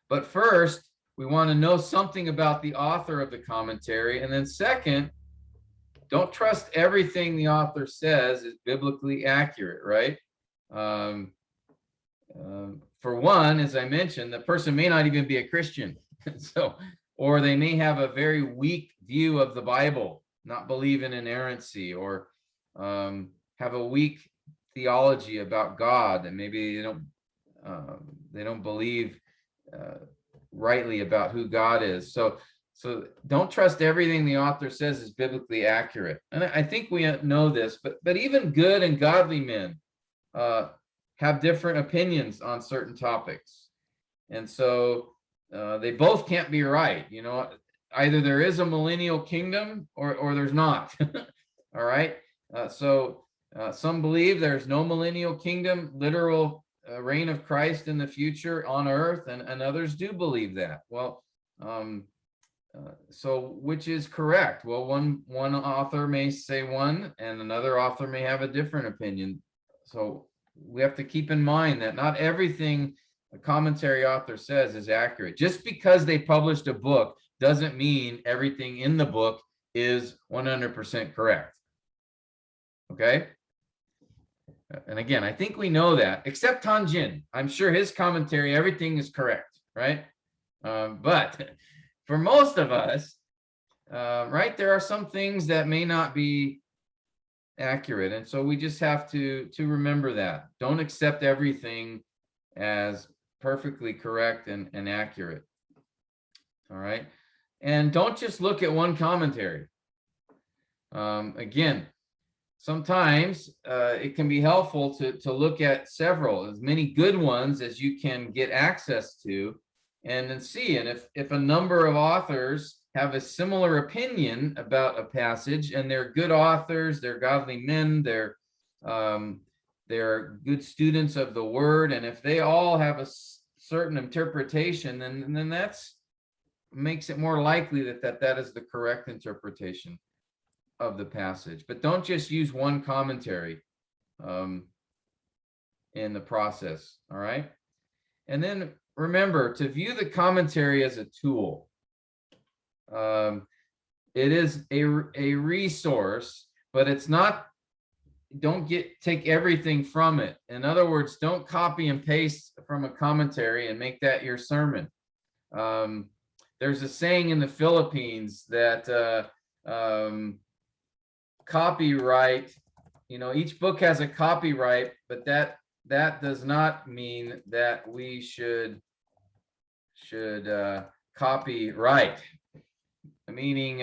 but first we want to know something about the author of the commentary, and then second, don't trust everything the author says is biblically accurate, right? For one, as I mentioned, the person may not even be a Christian. So, or they may have a very weak view of the Bible, not believe in inerrancy, or have a weak theology about God, and maybe they don't believe rightly about who God is. So don't trust everything the author says is biblically accurate. And I think we know this, but even good and godly men have different opinions on certain topics. And so they both can't be right. You know, either there is a millennial kingdom or there's not. All right. So some believe there's no millennial kingdom, literal reign of Christ in the future on earth, and others do believe that. Well, so which is correct? Well, one author may say one, and another author may have a different opinion. So we have to keep in mind that not everything a commentary author says is accurate. Just because they published a book doesn't mean everything in the book is 100% correct. Okay. And again, I think we know that, except Tanjin. I'm sure his commentary, everything is correct, right? But for most of us, right? There are some things that may not be accurate. And so we just have to remember that. Don't accept everything as perfectly correct and accurate. All right. And don't just look at one commentary. Again, sometimes it can be helpful to look at several, as many good ones as you can get access to, and then see. And if a number of authors have a similar opinion about a passage, and they're good authors, they're godly men, they're good students of the word, and if they all have a certain interpretation, then that's makes it more likely that is the correct interpretation of the passage. But don't just use one commentary in the process. All right. And then remember to view the commentary as a tool. It is a resource, but it's not, don't take everything from it. In other words, don't copy and paste from a commentary and make that your sermon. There's a saying in the Philippines that copyright, each book has a copyright, but that does not mean that we should copyright. Meaning,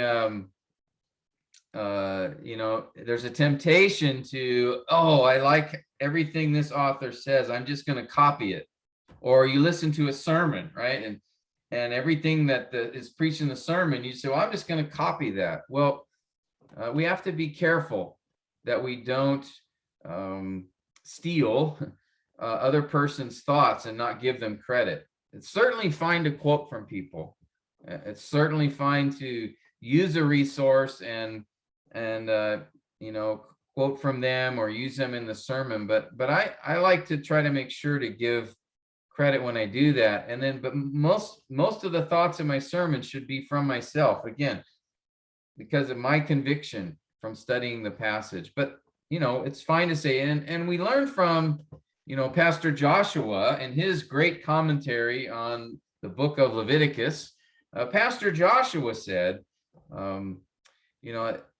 there's a temptation to, I like everything this author says, I'm just going to copy it. Or you listen to a sermon, right? And everything that is preached in the sermon, you say, well, I'm just going to copy that. Well, we have to be careful that we don't steal other person's thoughts and not give them credit. It's certainly fine to quote from people. It's certainly fine to use a resource and quote from them or use them in the sermon. But I like to try to make sure to give credit when I do that. And then, but most of the thoughts in my sermon should be from myself, again, because of my conviction from studying the passage. But it's fine to say, and we learn from Pastor Joshua and his great commentary on the book of Leviticus. Pastor Joshua said,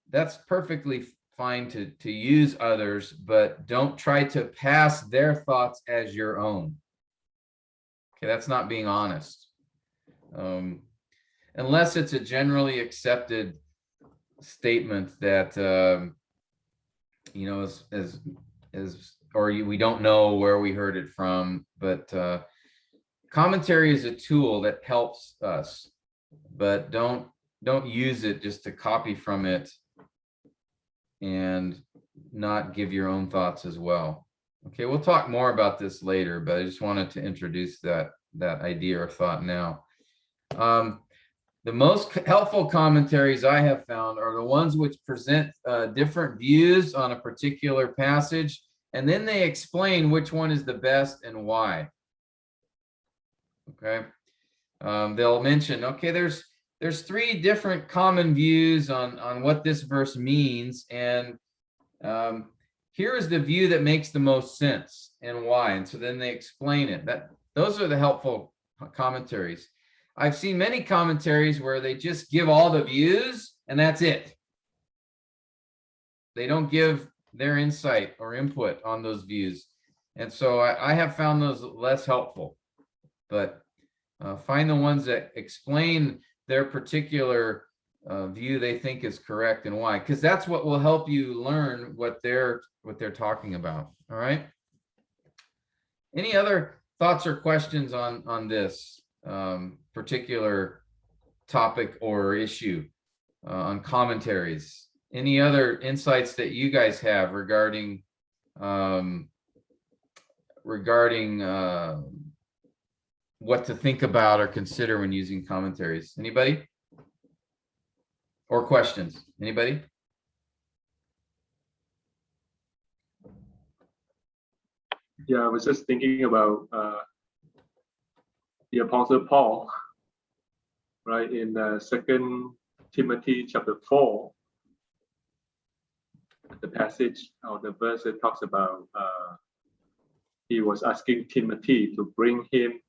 that's perfectly fine to use others, but don't try to pass their thoughts as your own. Okay, that's not being honest. Unless it's a generally accepted statement that we don't know where we heard it from, but commentary is a tool that helps us, but don't use it just to copy from it and not give your own thoughts as well. Okay, we'll talk more about this later, but I just wanted to introduce that idea or thought now. The most helpful commentaries I have found are the ones which present different views on a particular passage, and then they explain which one is the best and why. Okay, they'll mention, okay, there's 3 different common views on what this verse means, and here is the view that makes the most sense and why. And so then they explain it. Those are the helpful commentaries. I've seen many commentaries where they just give all the views and that's it. They don't give their insight or input on those views. And so I have found those less helpful, but find the ones that explain their particular view they think is correct and why, because that's what will help you learn what they're talking about. All right. Any other thoughts or questions on this particular topic or issue on commentaries? Any other insights that you guys have regarding what to think about or consider when using commentaries? Anybody? Or questions? Anybody? Yeah, I was just thinking about the Apostle Paul, right, in 2 Timothy chapter 4, the passage or the verse that talks about he was asking Timothy to bring him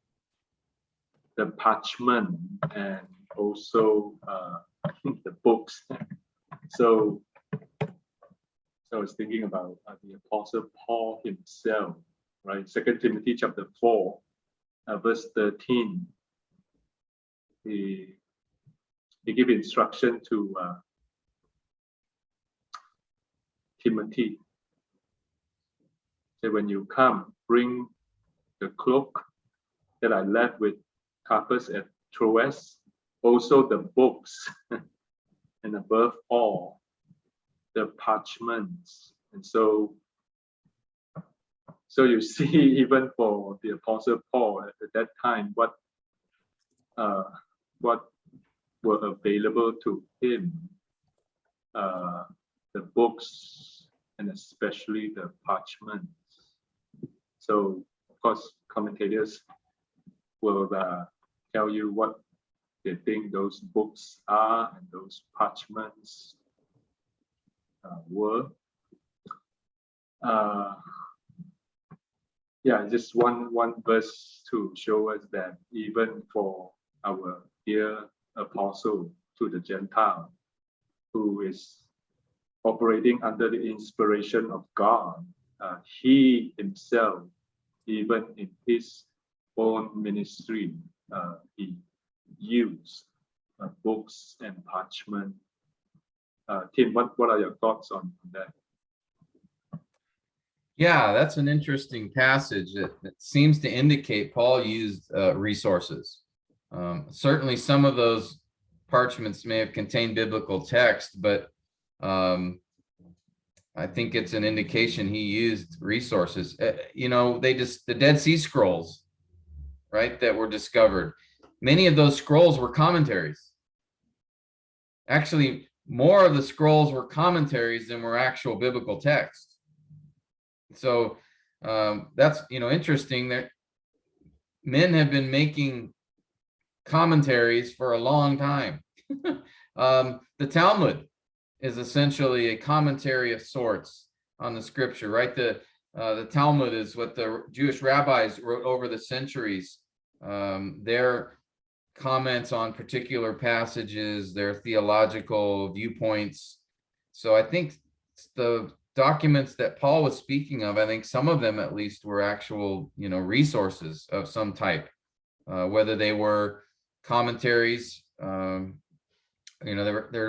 the parchment and also the books. So I was thinking about the Apostle Paul himself, right? 2 Timothy chapter 4, verse 13. He gave instruction to Timothy. Say, when you come, bring the cloak that I left with Carpus at Troas, also the books, and above all, the parchments. And so you see, even for the Apostle Paul at that time, what were available to him, the books and especially the parchments. So of course, commentators will tell you what they think those books are and those parchments were. Yeah, just one verse to show us that even for our dear apostle to the Gentile, who is operating under the inspiration of God, he himself, even in his own ministry, he used books and parchment. Tim, what are your thoughts on that? Yeah, that's an interesting passage that seems to indicate Paul used resources. Certainly some of those parchments may have contained biblical text, but I think it's an indication he used resources. The Dead Sea Scrolls, right, that were discovered. Many of those scrolls were commentaries. Actually, more of the scrolls were commentaries than were actual biblical texts. So that's interesting that men have been making commentaries for a long time. The Talmud is essentially a commentary of sorts on the scripture, right? The Talmud is what the Jewish rabbis wrote over the centuries. Their comments on particular passages, their theological viewpoints. So I think the documents that Paul was speaking of, I think some of them at least were actual, resources of some type, whether they were commentaries. They're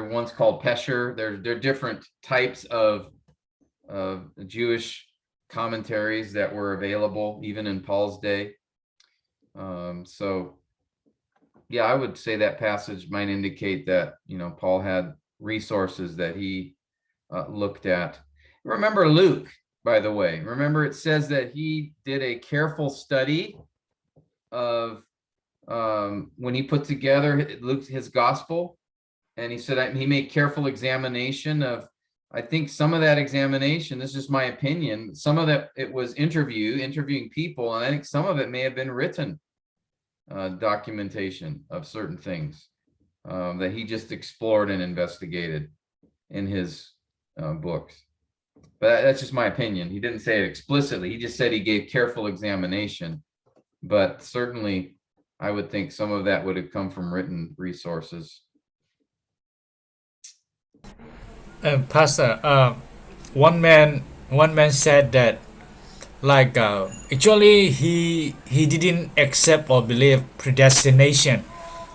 ones called Pesher. They're different types of Jewish commentaries that were available even in Paul's day. So yeah, I would say that passage might indicate that, Paul had resources that he looked at. Remember Luke, by the way. Remember it says that he did a careful study of when he put together his gospel, and he said he made careful examination of, I think some of that examination, this is my opinion, some of that it was interviewing people, and I think some of it may have been written documentation of certain things that he just explored and investigated in his books. But that's just my opinion. He didn't say it explicitly. He just said he gave careful examination. But certainly, I would think some of that would have come from written resources. Pastor, one man said that, like, actually he didn't accept or believe predestination.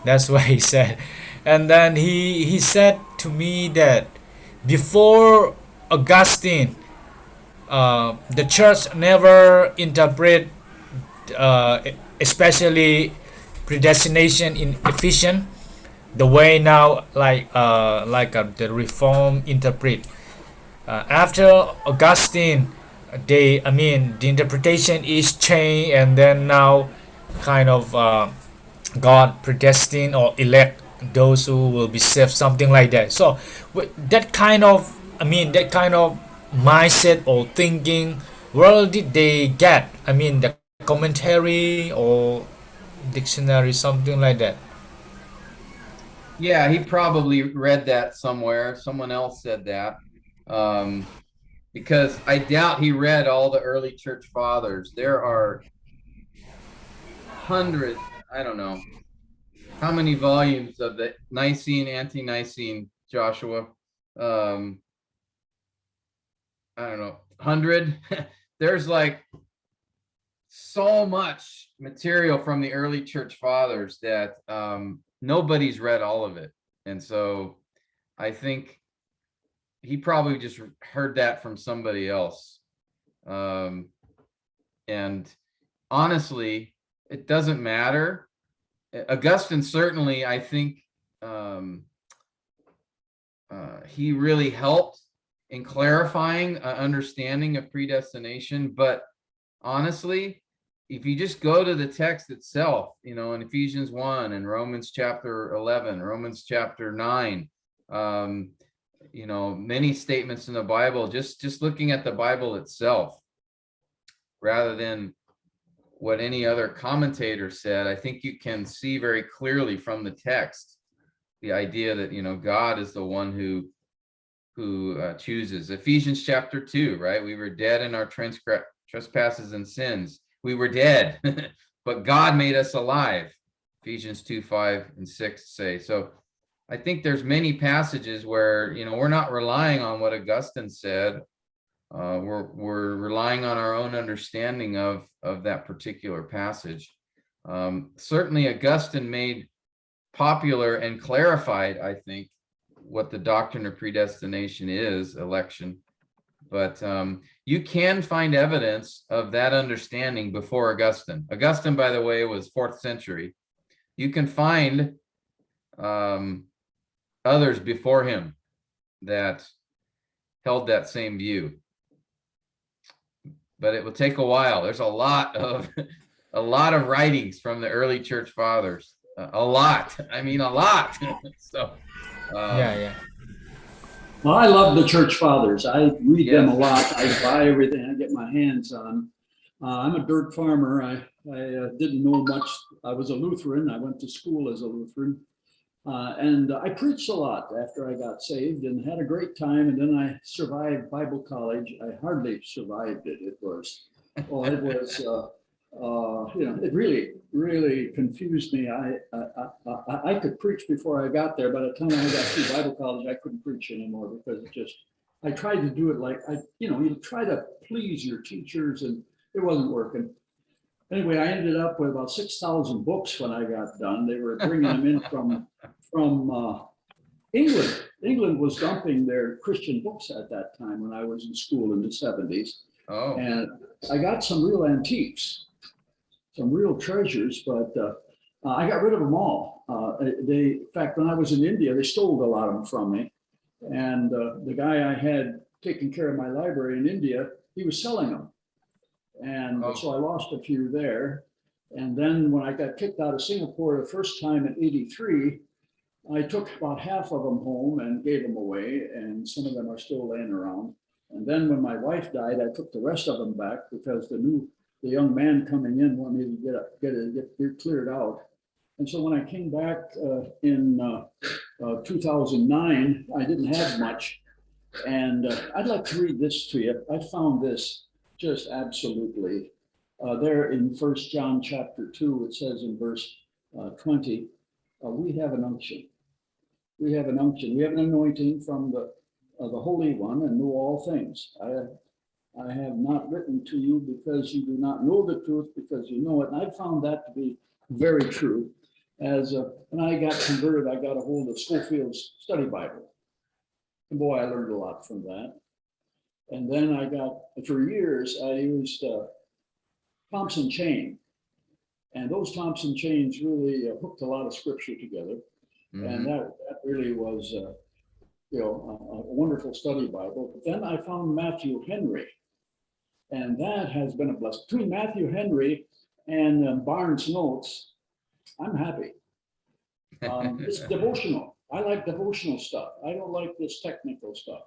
That's what he said. And then he said to me that before Augustine, the church never interpret, especially predestination in Ephesians, the way now, like the Reform interpret. After Augustine, the interpretation is changed, and then now kind of God predestined or elect those who will be saved, something like that. So that kind of mindset or thinking, where did they get? The commentary or dictionary, something like that. Yeah, he probably read that somewhere. Someone else said that. Because I doubt he read all the early church fathers. There are hundreds, I don't know, how many volumes of the Nicene, Ante-Nicene, Joshua? I don't know, 100. There's like so much material from the early church fathers that nobody's read all of it. And so I think he probably just heard that from somebody else. And honestly, it doesn't matter. Augustine certainly, I think, he really helped in clarifying understanding of predestination. But honestly, if you just go to the text itself, in Ephesians 1 and Romans chapter 11, Romans chapter 9, many statements in the Bible, just looking at the Bible itself, rather than what any other commentator said, I think you can see very clearly from the text the idea that God is the one who chooses. Ephesians chapter 2, right? We were dead in our trespasses and sins. We were dead, but God made us alive. Ephesians 2, 5 and 6 say. So I think there's many passages where we're not relying on what Augustine said. We're relying on our own understanding of that particular passage. Certainly Augustine made popular and clarified, I think, what the doctrine of predestination is, election. But you can find evidence of that understanding before Augustine. Augustine, by the way, was 4th century. You can find others before him that held that same view. But it will take a while. There's a lot of writings from the early church fathers. A lot. I mean, a lot. So Yeah. Well, I love the church fathers. I read them a Yes. lot. I buy everything I get my hands on. I'm a dirt farmer. I didn't know much. I was a Lutheran. I went to school as a Lutheran. And I preached a lot after I got saved and had a great time. And then I survived Bible college. I hardly survived it. It was it really confused me. I could preach before I got there. By the time I got through Bible college, I couldn't preach anymore because I tried to do it like you try to please your teachers and it wasn't working. Anyway, I ended up with about 6,000 books when I got done. They were bringing them in from England. England was dumping their Christian books at that time when I was in school in the 70s. Oh. And I got some real antiques, some real treasures, but I got rid of them all. In fact, when I was in India, they stole a lot of them from me. And the guy I had taking care of my library in India, he was selling them. And so I lost a few there. And then when I got kicked out of Singapore the first time in '83, I took about half of them home and gave them away. And some of them are still laying around. And then when my wife died, I took the rest of them back because the young man coming in wanted me to get it cleared out. And so when I came back in 2009, I didn't have much. And I'd like to read this to you. I found this just absolutely there in 1 John chapter 2. It says in verse 20, we have an unction. We have an unction. We have an anointing from the Holy One and know all things. I have not written to you because you do not know the truth, because you know it. And I found that to be very true. When I got converted, I got a hold of Scofield's study Bible. And boy, I learned a lot from that. And then for years, I used Thompson chain. And those Thompson chains really hooked a lot of scripture together. Mm-hmm. And that really was a wonderful study Bible. But then I found Matthew Henry. And that has been a blessing. Between Matthew Henry and Barnes Notes, I'm happy. It's devotional. I like devotional stuff. I don't like this technical stuff.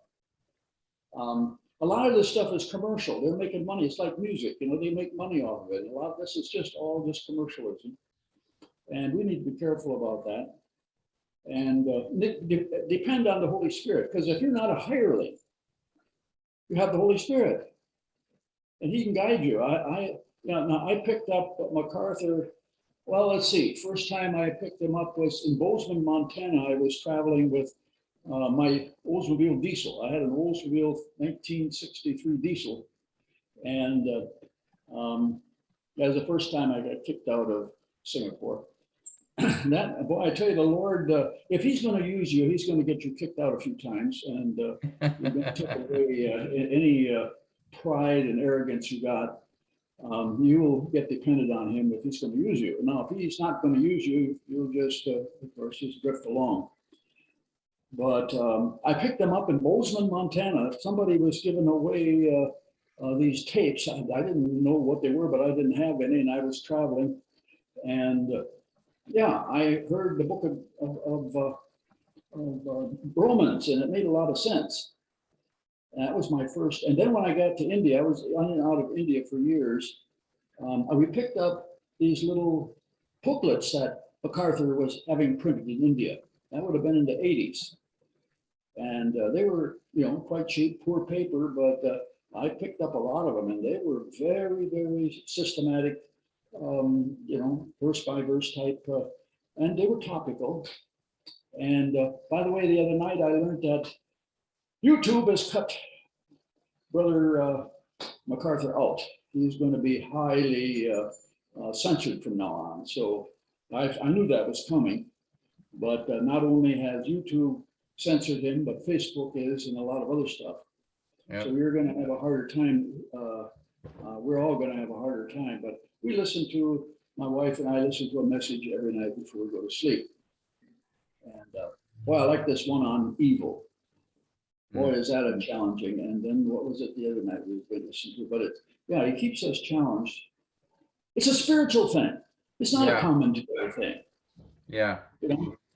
A lot of this stuff is commercial. They're making money. It's like music, they make money off of it. A lot of this is all just commercialism. And we need to be careful about that. And depend on the Holy Spirit. Because if you're not a hireling, you have the Holy Spirit. And he can guide you. I picked up MacArthur Well, let's see. First time I picked them up was in Bozeman, Montana. I was traveling with my Oldsmobile diesel. I had an Oldsmobile 1963 diesel. And that was the first time I got kicked out of Singapore. That, boy, I tell you, the Lord, if he's going to use you, he's going to get you kicked out a few times. And you're going to take away any pride and arrogance you got. You will get dependent on him if he's going to use you. Now, if he's not going to use you, you'll just, of course, just drift along. But I picked them up in Bozeman, Montana. Somebody was giving away these tapes. I didn't know what they were, but I didn't have any, and I was traveling. And yeah, I heard the book of Romans, and it made a lot of sense. That was my first. And then when I got to India, I was in and out of India for years. We picked up these little booklets that MacArthur was having printed in India. That would have been in the 80s. And they were, quite cheap, poor paper, but I picked up a lot of them, and they were very, very systematic, verse by verse type, and they were topical. And by the way, the other night I learned that YouTube has cut Brother MacArthur out. He's going to be highly censored from now on. So I knew that was coming, but not only has YouTube censored him, but Facebook is, and a lot of other stuff. Yep. So you're going to have a harder time. We're all going to have a harder time, but we listen to, my wife and I listen to a message every night before we go to sleep. And well, I like this one on evil. Boy, is that a challenging. And then what was it the other night we've been listening to? But it's, yeah, he keeps us challenged. It's a spiritual thing. It's not a commentary thing. Yeah.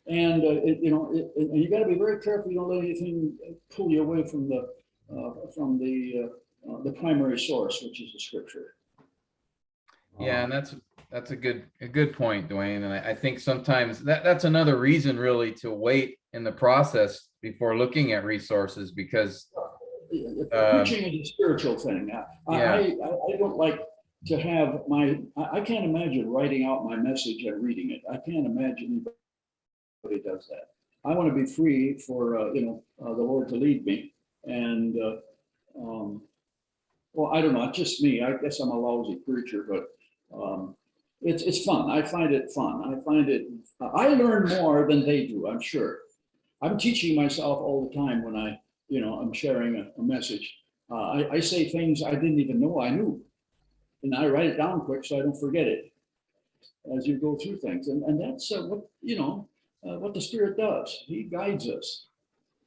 And and you got to be very careful. You don't let anything pull you away from the primary source, which is the scripture. Yeah, and that's a good point, Dwayne. And I think sometimes that's another reason really to wait in the process before looking at resources, because preaching is a spiritual thing. I don't like to have I can't imagine writing out my message and reading it. I can't imagine anybody does that. I want to be free for the Lord to lead me. And well, I don't know, it's just me. I guess I'm a lousy preacher, but it's fun. I find it fun. I learn more than they do, I'm sure. I'm teaching myself all the time when I'm sharing a message. I say things I didn't even know I knew. And I write it down quick so I don't forget it as you go through things. And that's what the Spirit does. He guides us.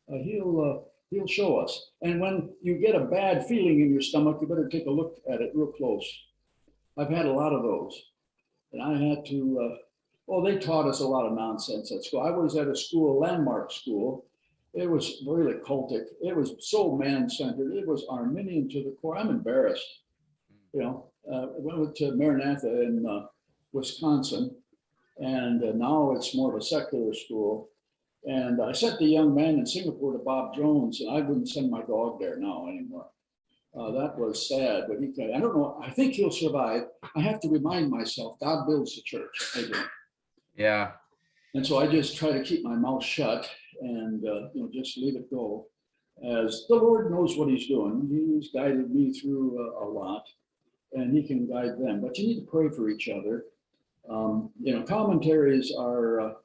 He'll show us. And when you get a bad feeling in your stomach, you better take a look at it real close. I've had a lot of those. And I had to, they taught us a lot of nonsense at school. I was at a school, Landmark School. It was really cultic. It was so man-centered. It was Arminian to the core. I'm embarrassed. I went to Maranatha in Wisconsin, and now it's more of a secular school. And I sent the young man in Singapore to Bob Jones, and I wouldn't send my dog there now anymore. That was sad, but I don't know. I think he'll survive. I have to remind myself, God builds the church. I do. Yeah. And so I just try to keep my mouth shut and just leave it go, as the Lord knows what He's doing. He's guided me through a lot, and He can guide them. But you need to pray for each other. Commentaries are.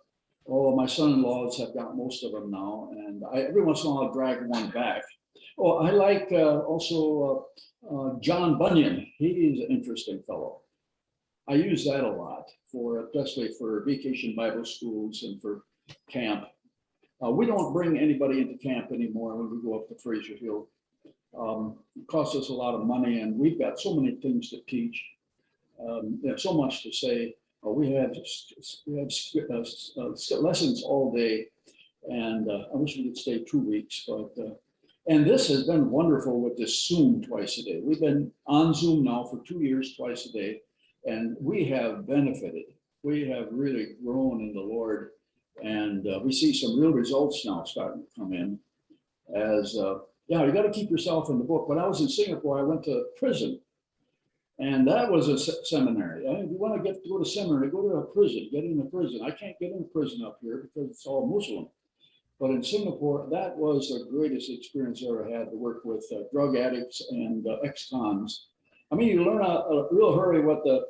My son-in-laws have got most of them now, and every once in a while I'll drag one back. I like also John Bunyan. He's an interesting fellow. I use that a lot, especially for vacation Bible schools and for camp. We don't bring anybody into camp anymore when we go up to Fraser Hill. It costs us a lot of money, and we've got so many things to teach. There's so much to say. We have lessons all day, and I wish we could stay 2 weeks. But and this has been wonderful with this Zoom twice a day. We've been on Zoom now for 2 years, twice a day, and we have benefited. We have really grown in the Lord, and we see some real results now starting to come in. As you got to keep yourself in the book. When I was in Singapore, I went to prison. And that was a seminary. If you want to go to seminary, go to a prison, get into prison. I can't get into prison up here because it's all Muslim. But in Singapore, that was the greatest experience I ever had, to work with drug addicts and ex-cons. I mean, you learn a real hurry what the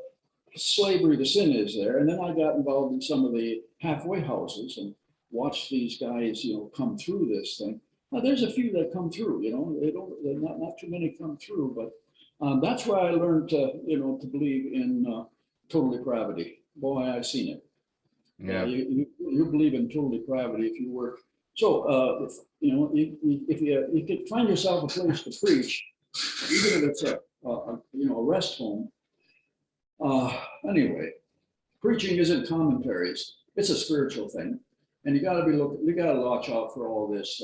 slavery, the sin is there. And then I got involved in some of the halfway houses and watched these guys, come through this thing. Now, there's a few that come through, not too many come through, but that's where I learned to believe in total depravity. Boy, I've seen it. Yeah. You believe in total depravity if you work. So if you could find yourself a place to preach, even if it's a rest home. Anyway, preaching isn't commentaries. It's a spiritual thing, and you got to watch out for all this.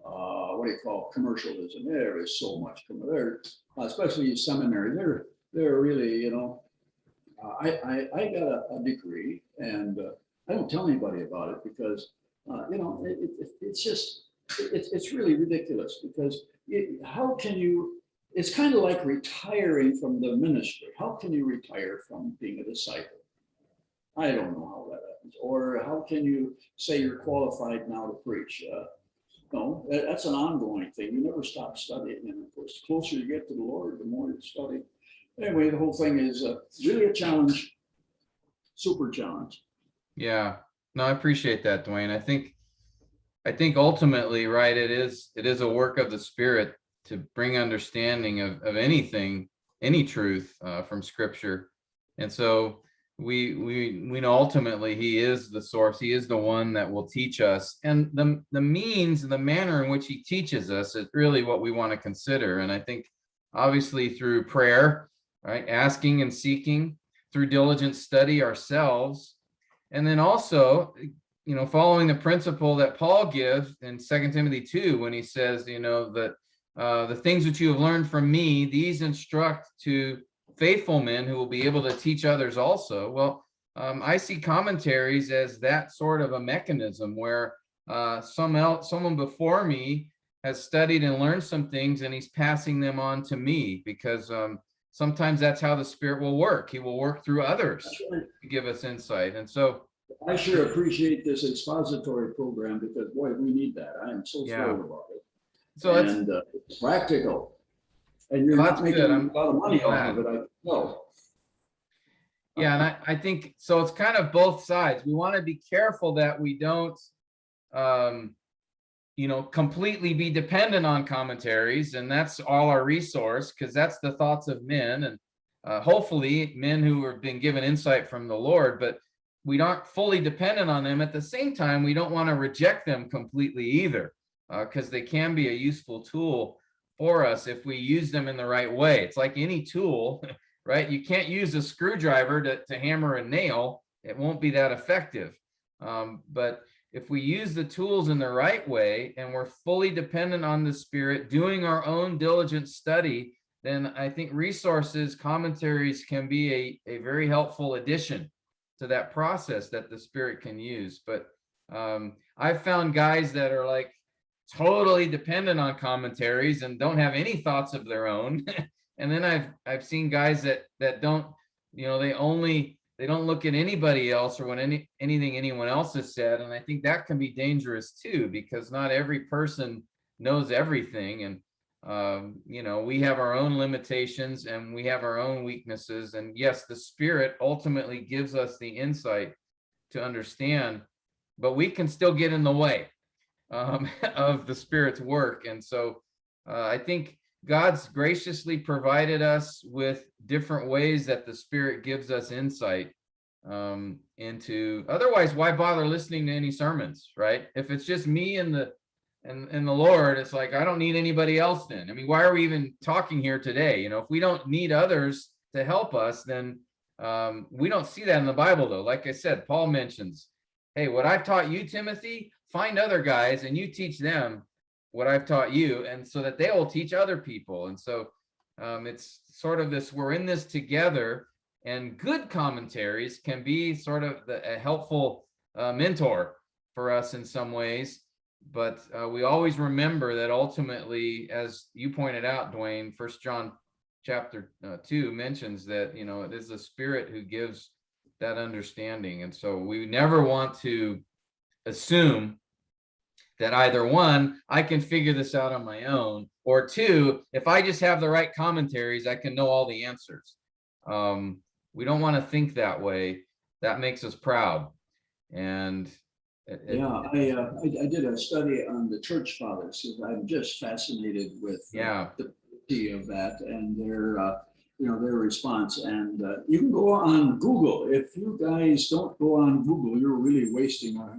What do you call commercialism? There is so much there, especially in seminary. They're really, I got a degree, and I don't tell anybody about it because it's really ridiculous because how can you? It's kind of like retiring from the ministry. How can you retire from being a disciple? I don't know how that happens. Or how can you say you're qualified now to preach? No, that's an ongoing thing. You never stop studying. And of course, the closer you get to the Lord, the more you study. Anyway, the whole thing is really a challenge, super challenge. Yeah. No, I appreciate that, Dwayne. I think ultimately, right, it is a work of the Spirit to bring understanding of anything, any truth from Scripture. And so we know ultimately He is the source. He is the one that will teach us. And the means and the manner in which He teaches us is really what we want to consider. And I think obviously through prayer, right, asking and seeking, through diligent study ourselves, and then also, following the principle that Paul gives in 2 Timothy 2, when he says, that the things which you have learned from me, these instruct to faithful men who will be able to teach others also. Well, I see commentaries as that sort of a mechanism where someone before me has studied and learned some things, and he's passing them on to me, because sometimes that's how the Spirit will work. He will work through others to give us insight. And so I sure appreciate this expository program because, boy, we need that. I am so thrilled about it. So it's practical. And you're not making a lot of money glad. off of it, I know. Yeah, and I think so. It's kind of both sides. We want to be careful that we don't, completely be dependent on commentaries, and that's all our resource, because that's the thoughts of men, and hopefully men who have been given insight from the Lord. But we aren't fully dependent on them. At the same time, we don't want to reject them completely either, because they can be a useful tool for us if we use them in the right way. It's like any tool, right? You can't use a screwdriver to hammer a nail. It won't be that effective. But if we use the tools in the right way and we're fully dependent on the Spirit, doing our own diligent study, then I think resources, commentaries can be a very helpful addition to that process that the Spirit can use. But I've found guys that are like totally dependent on commentaries and don't have any thoughts of their own. And then I've seen guys that don't, they don't look at anybody else or when anything anyone else has said. And I think that can be dangerous too, because not every person knows everything. And we have our own limitations and we have our own weaknesses. And yes, the Spirit ultimately gives us the insight to understand, but we can still get in the way of the Spirit's work. And so I think God's graciously provided us with different ways that the Spirit gives us insight into. Otherwise, why bother listening to any sermons, right? If it's just me and the Lord, it's like, I don't need anybody else then. I mean, why are we even talking here today? If we don't need others to help us, then we don't see that in the Bible, though. Like I said, Paul mentions, hey, what I've taught you, Timothy, find other guys and you teach them what I've taught you, and so that they will teach other people. And so it's sort of this, we're in this together, and good commentaries can be sort of a helpful mentor for us in some ways. But we always remember that ultimately, as you pointed out, Dwayne, 1 John chapter 2 mentions that, you know, it is the Spirit who gives that understanding. And so we never want to assume that either one, I can figure this out on my own, or two, if I just have the right commentaries, I can know all the answers. We don't want to think that way. That makes us proud. And Yeah, I did a study on the church fathers because I'm just fascinated with yeah, the beauty of that and their their response. And you can go on Google. If you guys don't go on Google, you're really wasting a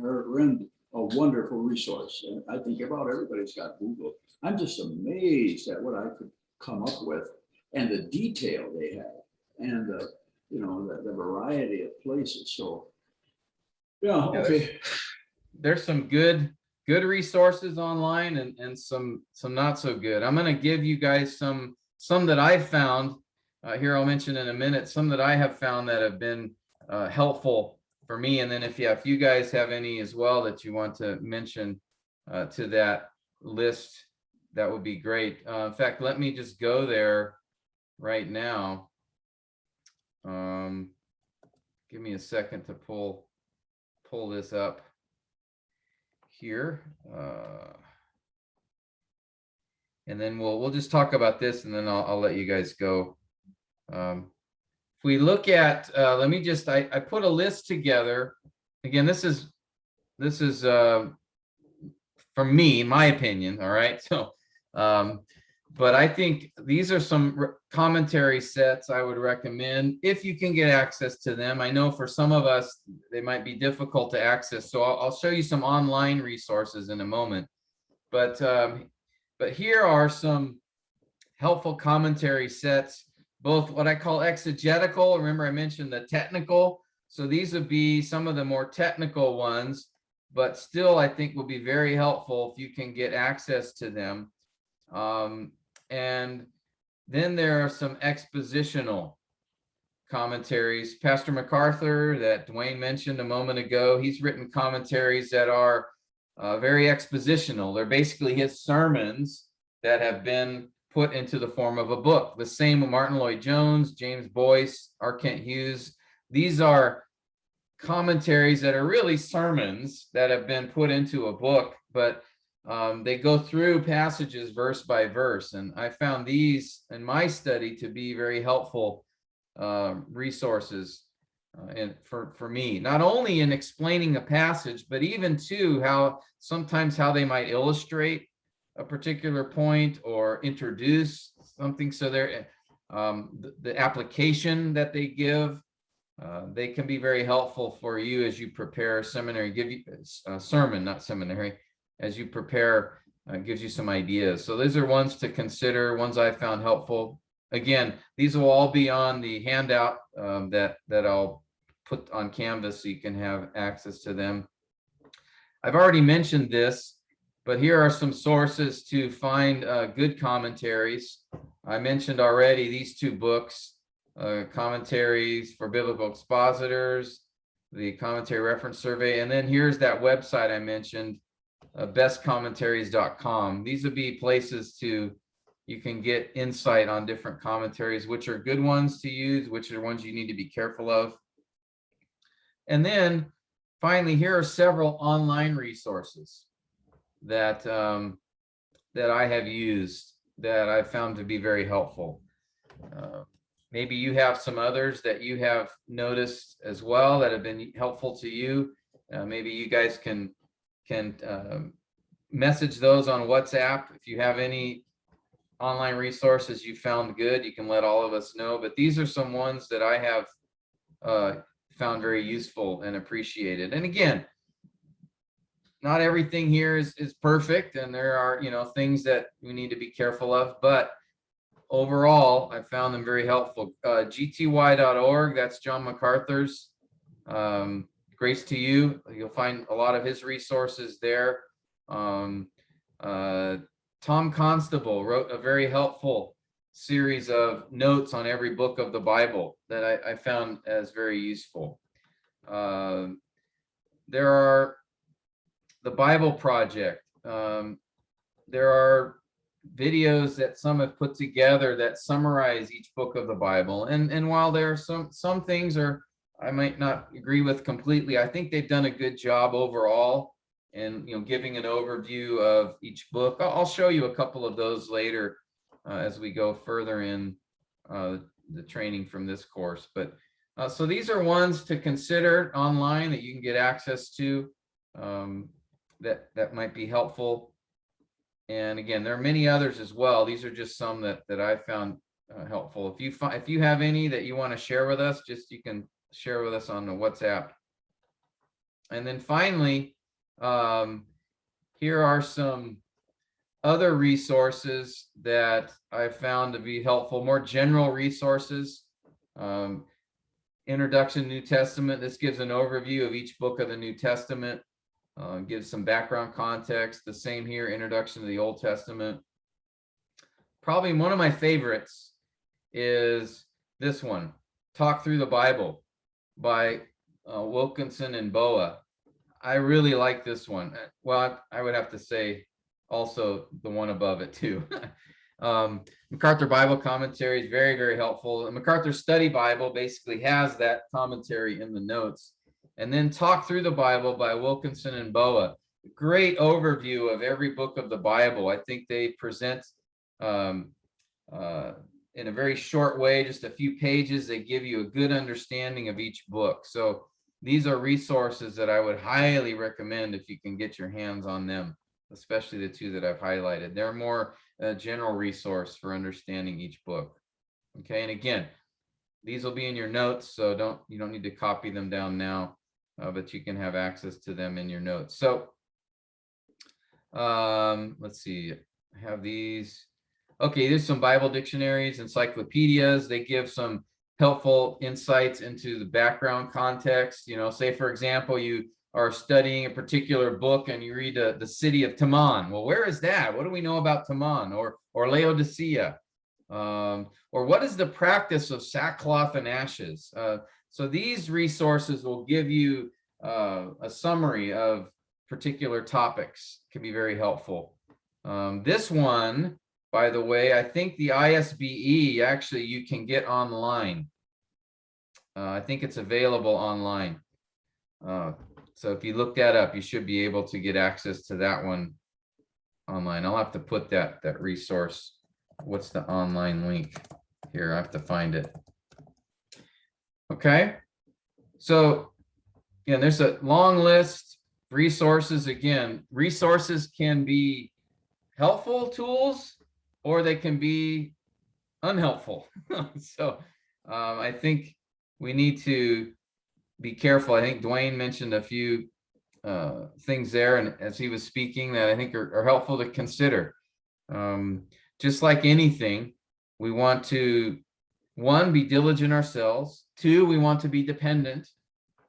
wonderful resource. And I think about everybody's got Google. I'm just amazed at what I could come up with and the detail they have and the variety of places. So yeah, okay. there's some good resources online and some not so good. I'm going to give you guys some that I've found here. I'll mention in a minute some that I have found that have been helpful for me. And then if you guys have any as well that you want to mention to that list, that would be great. In fact, let me just go there right now. Give me a second to pull this up here, and then we'll just talk about this, and then I'll let you guys go. If we look at, let me just, I put a list together. Again, this is from me, my opinion. All right, so but I think these are some commentary sets I would recommend if you can get access to them. I know for some of us, they might be difficult to access. So I'll show you some online resources in a moment. But here are some helpful commentary sets, both what I call exegetical. Remember, I mentioned the technical. So these would be some of the more technical ones, but still I think will be very helpful if you can get access to them. And then there are some expositional commentaries. Pastor MacArthur that Dwayne mentioned a moment ago, he's written commentaries that are very expositional. They're basically his sermons that have been put into the form of a book. The same with Martin Lloyd-Jones, James Boyce, R. Kent Hughes. These are commentaries that are really sermons that have been put into a book, but they go through passages verse by verse. And I found these in my study to be very helpful resources and for me, not only in explaining a passage, but even too how they might illustrate a particular point or introduce something. So they're the application that they give, they can be very helpful for you as you prepare seminary, give you a sermon, not seminary, as you prepare, gives you some ideas. So those are ones to consider, ones I found helpful. Again, these will all be on the handout that I'll put on Canvas so you can have access to them. I've already mentioned this, but here are some sources to find good commentaries. I mentioned already these two books, Commentaries for Biblical Expositors, the Commentary Reference Survey, and then here's that website I mentioned, bestcommentaries.com. These would be places you can get insight on different commentaries, which are good ones to use, which are ones you need to be careful of. And then finally, here are several online resources that I have used that I found to be very helpful. Maybe you have some others that you have noticed as well that have been helpful to you. Maybe you guys can message those on WhatsApp. If you have any online resources you found good, you can let all of us know. But these are some ones that I have found very useful and appreciated. And again, not everything here is perfect, and there are things that we need to be careful of, but overall I found them very helpful. gty.org, that's John MacArthur's. Grace to you. You'll find a lot of his resources there. Tom Constable wrote a very helpful series of notes on every book of the Bible that I found as very useful. There are the Bible Project. There are videos that some have put together that summarize each book of the Bible. And while there are some things I might not agree with completely, I think they've done a good job overall and giving an overview of each book. I'll show you a couple of those later as we go further in the training from this course. But so these are ones to consider online that you can get access to that might be helpful. And again, there are many others as well. These are just some that I found helpful. If you have any that you want to share with us, you can share with us on the WhatsApp. And then finally, here are some other resources that I found to be helpful, more general resources. Introduction to New Testament. This gives an overview of each book of the New Testament, gives some background context. The same here, Introduction to the Old Testament. Probably one of my favorites is this one, Talk Through the Bible by Wilkinson and Boa. I really like this one. Well, I would have to say also the one above it too. MacArthur Bible Commentaries, very, very helpful. The MacArthur Study Bible basically has that commentary in the notes. And then Talk Through the Bible by Wilkinson and Boa. Great overview of every book of the Bible. I think they present in a very short way, just a few pages. They give you a good understanding of each book. So these are resources that I would highly recommend if you can get your hands on them, especially the two that I've highlighted. They're more a general resource for understanding each book. Okay, and again, these will be in your notes, so you don't need to copy them down now, but you can have access to them in your notes. So let's see, I have these. Okay, there's some Bible dictionaries, encyclopedias. They give some helpful insights into the background context. Say for example, you are studying a particular book and you read the city of Taman. Well, where is that? What do we know about Taman or Laodicea? Or what is the practice of sackcloth and ashes? So these resources will give you a summary of particular topics. Can be very helpful. This one, by the way, I think the ISBE actually you can get online. I think it's available online. So if you look that up, you should be able to get access to that one online. I'll have to put that resource. What's the online link here? I have to find it. Okay. So again, there's a long list of resources. Again, resources can be helpful tools or they can be unhelpful. So I think we need to be careful. I think Dwayne mentioned a few things there, and as he was speaking, that I think are helpful to consider. Just like anything, we want to, 1, be diligent ourselves. 2, we want to be dependent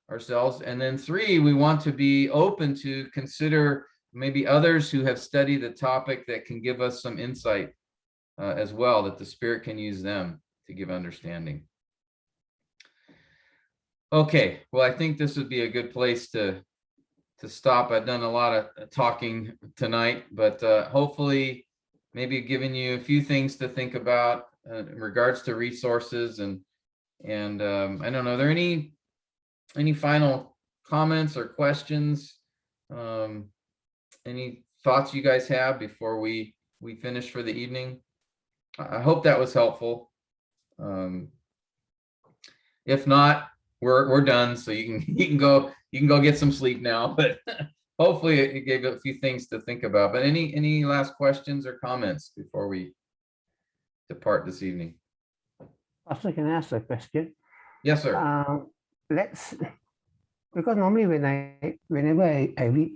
ourselves. And then 3, we want to be open to consider maybe others who have studied the topic that can give us some insight as well, that the Spirit can use them to give understanding. Okay, well, I think this would be a good place to stop. I've done a lot of talking tonight, but hopefully maybe giving you a few things to think about in regards to resources. And I don't know, are there any final comments or questions? Any thoughts you guys have before we finish for the evening? I hope that was helpful. If not, we're done, so you can go get some sleep now, but hopefully it gave a few things to think about. But any last questions or comments before we depart this evening? Pastor, can I ask a question? Yes, sir. Because normally whenever I read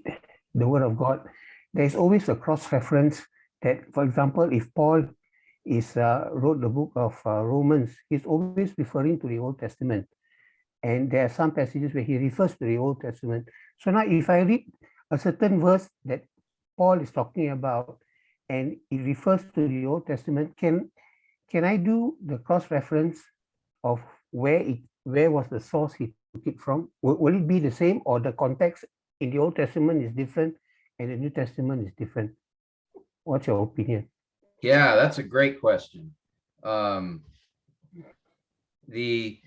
the Word of God, there's always a cross-reference that, for example, if Paul wrote the book of Romans, he's always referring to the Old Testament. And there are some passages where he refers to the Old Testament. So now if I read a certain verse that Paul is talking about and it refers to the Old Testament, can I do the cross-reference of where was the source he took it from? Will it be the same, or the context in the Old Testament is different and the New Testament is different? What's your opinion? Yeah, that's a great question. And this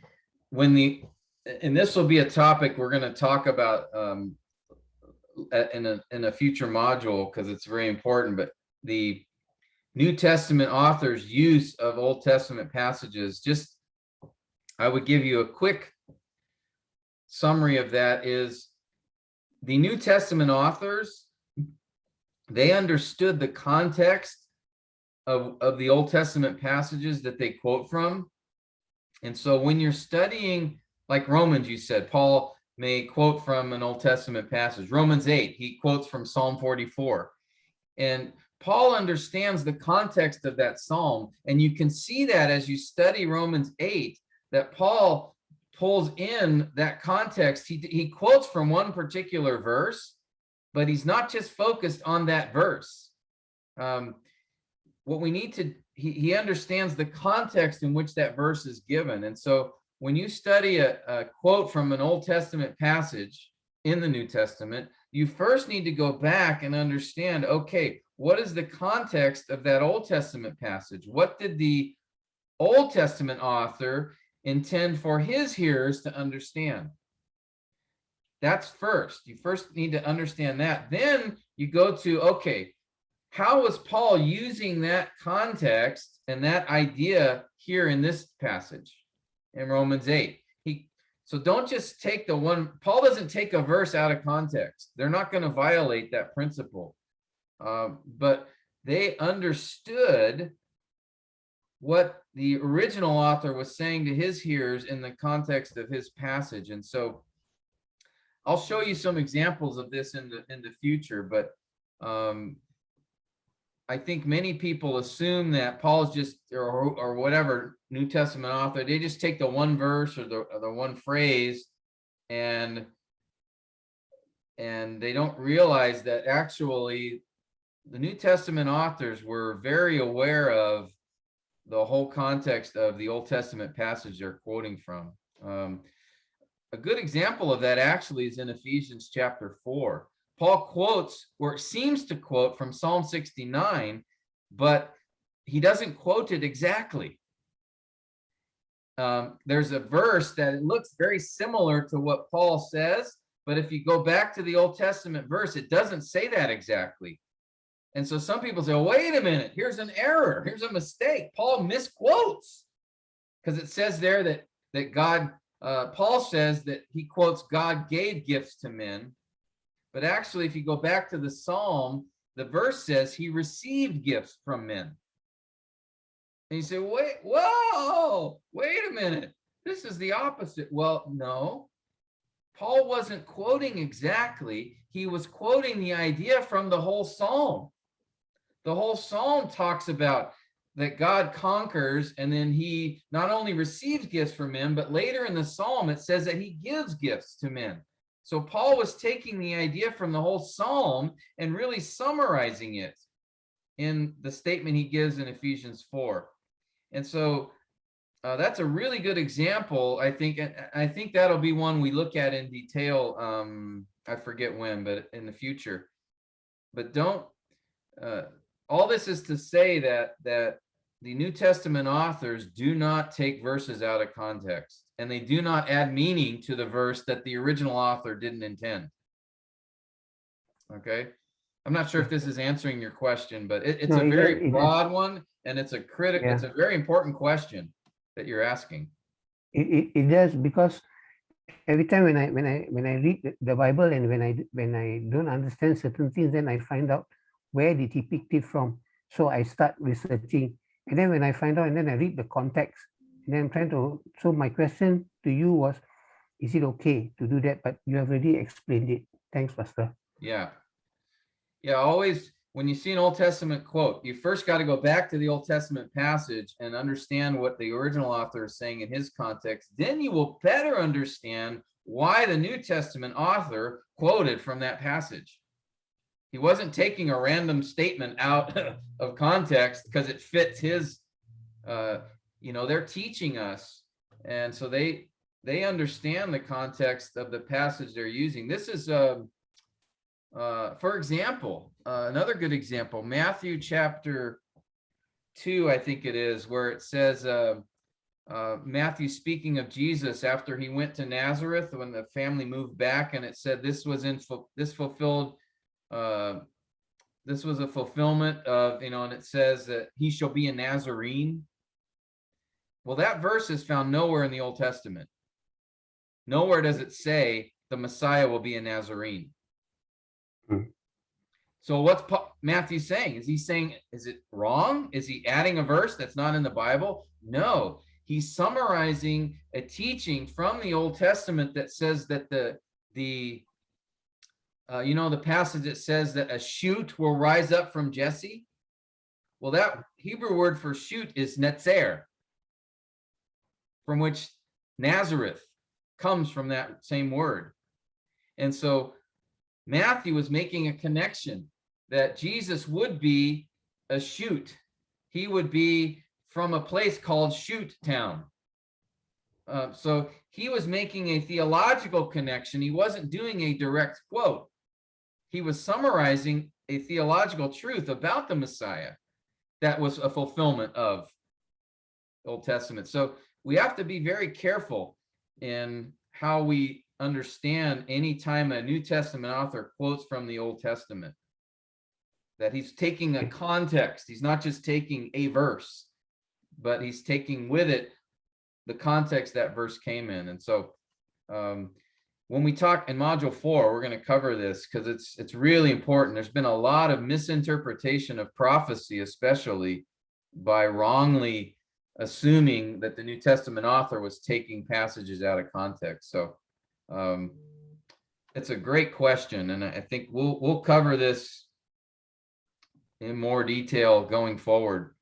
will be a topic we're going to talk about in a future module, because it's very important, but the New Testament authors' use of Old Testament passages, just I would give you a quick summary of that. Is the New Testament authors, they understood the context of the Old Testament passages that they quote from. And so when you're studying, like Romans, you said, Paul may quote from an Old Testament passage. Romans 8, he quotes from Psalm 44. And Paul understands the context of that psalm. And you can see that as you study Romans 8, that Paul pulls in that context. He quotes from one particular verse, but he's not just focused on that verse. What we need to, he understands the context in which that verse is given. And so when you study a quote from an Old Testament passage in the New Testament, you first need to go back and understand, okay, what is the context of that Old Testament passage? What did the Old Testament author intend for his hearers to understand? That's first. You first need to understand that. Then you go to, okay, how was Paul using that context and that idea here in this passage in Romans 8? So don't just take the one. Paul doesn't take a verse out of context. They're not going to violate that principle. But they understood what the original author was saying to his hearers in the context of his passage. And so I'll show you some examples of this in the future, but I think many people assume that Paul's just, or whatever New Testament author, they just take the one verse or the one phrase, and they don't realize that actually the New Testament authors were very aware of the whole context of the Old Testament passage they're quoting from. A good example of that actually is in Ephesians chapter 4. Paul quotes, or seems to quote, from Psalm 69, but he doesn't quote it exactly. There's a verse that looks very similar to what Paul says, but if you go back to the Old Testament verse, it doesn't say that exactly. And so some people say, oh, wait a minute, here's an error, here's a mistake. Paul misquotes, because it says there that God, Paul says that he quotes, God gave gifts to men. But actually, if you go back to the Psalm, the verse says he received gifts from men. And you say, wait a minute. This is the opposite. Well, no. Paul wasn't quoting exactly. He was quoting the idea from the whole Psalm. The whole Psalm talks about that God conquers, and then he not only receives gifts from men, but later in the Psalm, it says that he gives gifts to men. So Paul was taking the idea from the whole Psalm and really summarizing it in the statement he gives in Ephesians 4. And so that's a really good example, I think. I think that'll be one we look at in detail. I forget when, but in the future. But don't, all this is to say that the New Testament authors do not take verses out of context, and they do not add meaning to the verse that the original author didn't intend. Okay. I'm not sure if this is answering your question, but it's a very broad one, and it's a critical, it's a very important question that you're asking. It does, because every time when I read the Bible, and when I don't understand certain things, then I find out where did he pick it from. So I start researching, and then when I find out, and then I read the context, and then I'm trying to. So my question to you was, is it okay to do that? But you have already explained it. Thanks, Pastor. Yeah. Yeah, always when you see an Old Testament quote, you first got to go back to the Old Testament passage and understand what the original author is saying in his context. Then you will better understand why the New Testament author quoted from that passage. He wasn't taking a random statement out of context because it fits his, they're teaching us. And so they understand the context of the passage they're using. This is, for example, another good example, Matthew chapter 2, I think it is, where it says, Matthew speaking of Jesus after he went to Nazareth when the family moved back, and it said this was this fulfilled, this was a fulfillment of, and it says that he shall be a Nazarene. Well, that verse is found nowhere in the Old Testament. Nowhere does it say the Messiah will be a Nazarene. So what's Matthew saying? Is he saying, is it wrong? Is he adding a verse that's not in the Bible? No, he's summarizing a teaching from the Old Testament that says that the passage that says that a shoot will rise up from Jesse. Well, that Hebrew word for shoot is netzer, from which Nazareth comes from that same word. And so Matthew was making a connection that Jesus would be a shoot. He would be from a place called Shoot Town. So he was making a theological connection. He wasn't doing a direct quote. He was summarizing a theological truth about the Messiah that was a fulfillment of the Old Testament. So we have to be very careful in how we understand anytime a New Testament author quotes from the Old Testament, that he's taking a context. He's not just taking a verse, but he's taking with it the context that verse came in. And so when we talk in module 4, we're going to cover this because it's really important. There's been a lot of misinterpretation of prophecy, especially by wrongly assuming that the New Testament author was taking passages out of context. So it's a great question, and I think we'll cover this in more detail going forward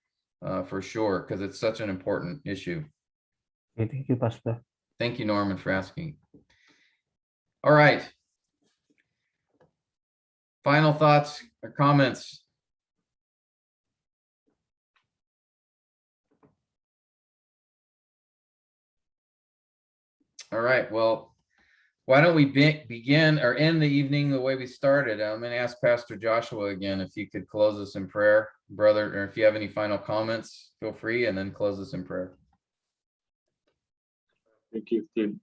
for sure, because it's such an important issue. Okay, thank you, Pastor. Thank you, Norman, for asking. All right. Final thoughts or comments? All right, well, why don't we begin or end the evening the way we started? I'm going to ask Pastor Joshua again if you could close us in prayer, brother, or if you have any final comments, feel free, and then close us in prayer. Thank you, Tim.